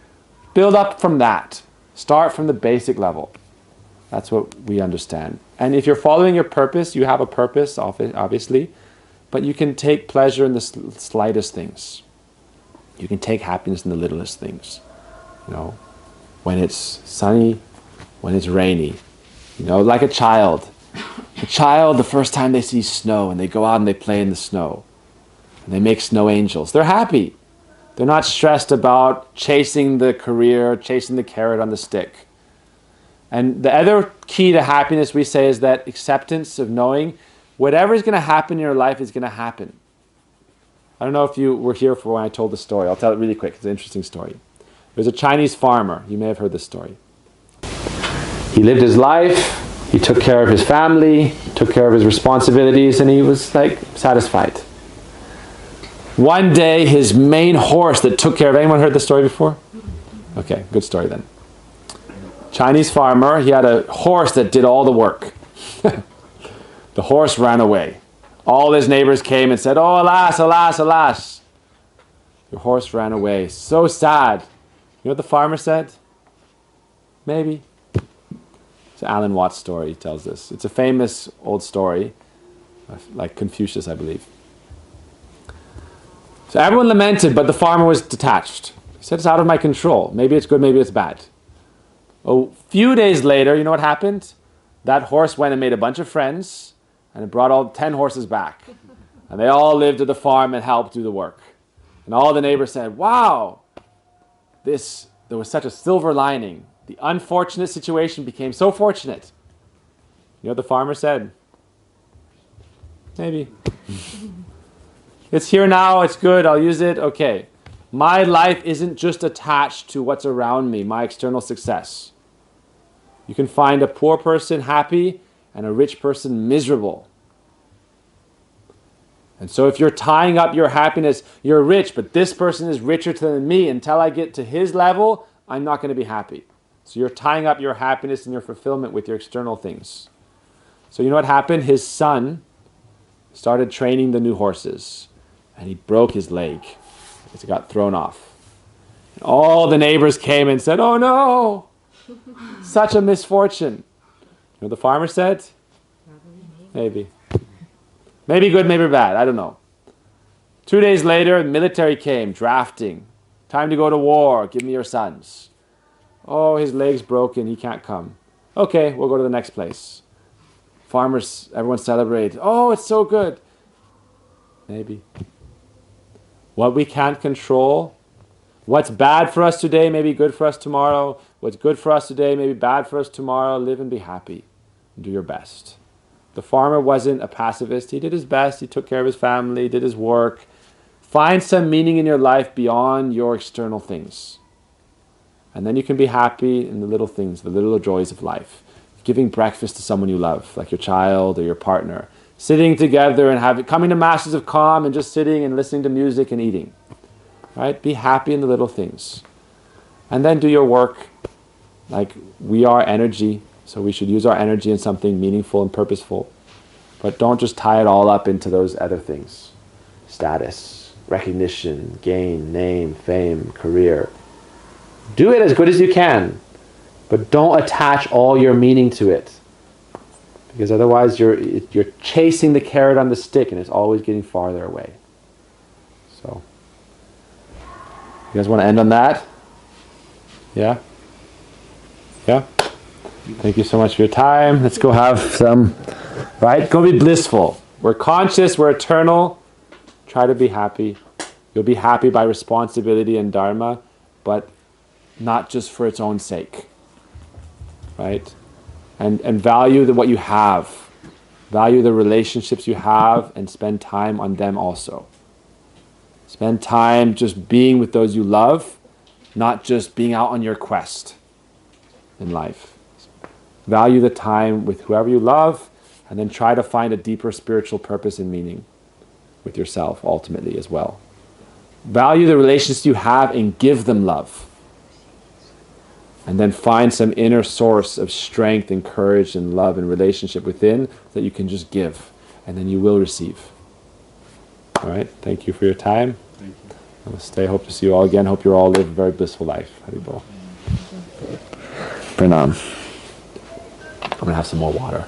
build up from that. Start from the basic level. That's what we understand. And if you're following your purpose, you have a purpose, obviously, but you can take pleasure in the slightest things. You can take happiness in the littlest things. You know, when it's sunny, when it's rainy. You know, like a child. A child, the first time they see snow, and they go out and they play in the snow, and they make snow angels, they're happy. They're not stressed about chasing the career, chasing the carrot on the stick. And the other key to happiness, we say, is that acceptance of knowing whatever is going to happen in your life is going to happen. I don't know if you were here for when I told the story. I'll tell it really quick. It's an interesting story. There's a Chinese farmer. You may have heard this story. He lived his life. He took care of his family, took care of his responsibilities, and he was like satisfied. One day, his main horse that took care of... Anyone heard this story before? Okay, good story then. Chinese farmer, he had a horse that did all the work. The horse ran away. All his neighbors came and said, "Oh, alas, alas, alas. Your horse ran away. So sad." You know what the farmer said? Maybe. It's an Alan Watts story, he tells this. It's a famous old story, like Confucius, I believe. So everyone lamented, but the farmer was detached. He said, "It's out of my control. Maybe it's good, maybe it's bad." A few days later, you know what happened? That horse went and made a bunch of friends, and it brought all 10 horses back. And they all lived at the farm and helped do the work. And all the neighbors said, "Wow, there was such a silver lining. The unfortunate situation became so fortunate." You know what the farmer said? Maybe. It's here now, it's good, I'll use it, okay. My life isn't just attached to what's around me, my external success. You can find a poor person happy and a rich person miserable. And so if you're tying up your happiness, you're rich, but this person is richer than me, until I get to his level, I'm not going to be happy. So you're tying up your happiness and your fulfillment with your external things. So you know what happened? His son started training the new horses, and he broke his leg because he got thrown off. And all the neighbors came and said, "Oh no, such a misfortune." You know what the farmer said? Maybe. Maybe good, maybe bad, I don't know. 2 days later, the military came, drafting. "Time to go to war, give me your sons." "Oh, his leg's broken, he can't come." "Okay, we'll go to the next place." Farmers, everyone celebrated. "Oh, it's so good." Maybe. What we can't control, what's bad for us today may be good for us tomorrow. What's good for us today may be bad for us tomorrow. Live and be happy. And do your best. The farmer wasn't a pacifist. He did his best. He took care of his family, did his work. Find some meaning in your life beyond your external things. And then you can be happy in the little things, the little joys of life. Giving breakfast to someone you love, like your child or your partner. Sitting together and coming to masters of calm and just sitting and listening to music and eating. Right? Be happy in the little things. And then do your work. Like, we are energy, so we should use our energy in something meaningful and purposeful. But don't just tie it all up into those other things. Status, recognition, gain, name, fame, career. Do it as good as you can, but don't attach all your meaning to it. Because otherwise you're chasing the carrot on the stick and it's always getting farther away. So, you guys want to end on that? Yeah? Yeah? Thank you so much for your time. Let's go have some, right? Go be blissful. We're conscious, we're eternal. Try to be happy. You'll be happy by responsibility and dharma, but not just for its own sake. Right? And value what you have. Value the relationships you have and spend time on them also. Spend time just being with those you love, not just being out on your quest in life. Value the time with whoever you love, and then try to find a deeper spiritual purpose and meaning with yourself ultimately as well. Value the relationships you have and give them love. And then find some inner source of strength and courage and love and relationship within that you can just give. And then you will receive. All right. Thank you for your time. Thank you. Namaste. Hope to see you all again. Hope you all live a very blissful life. Haribol. Pranam. I'm going to have some more water.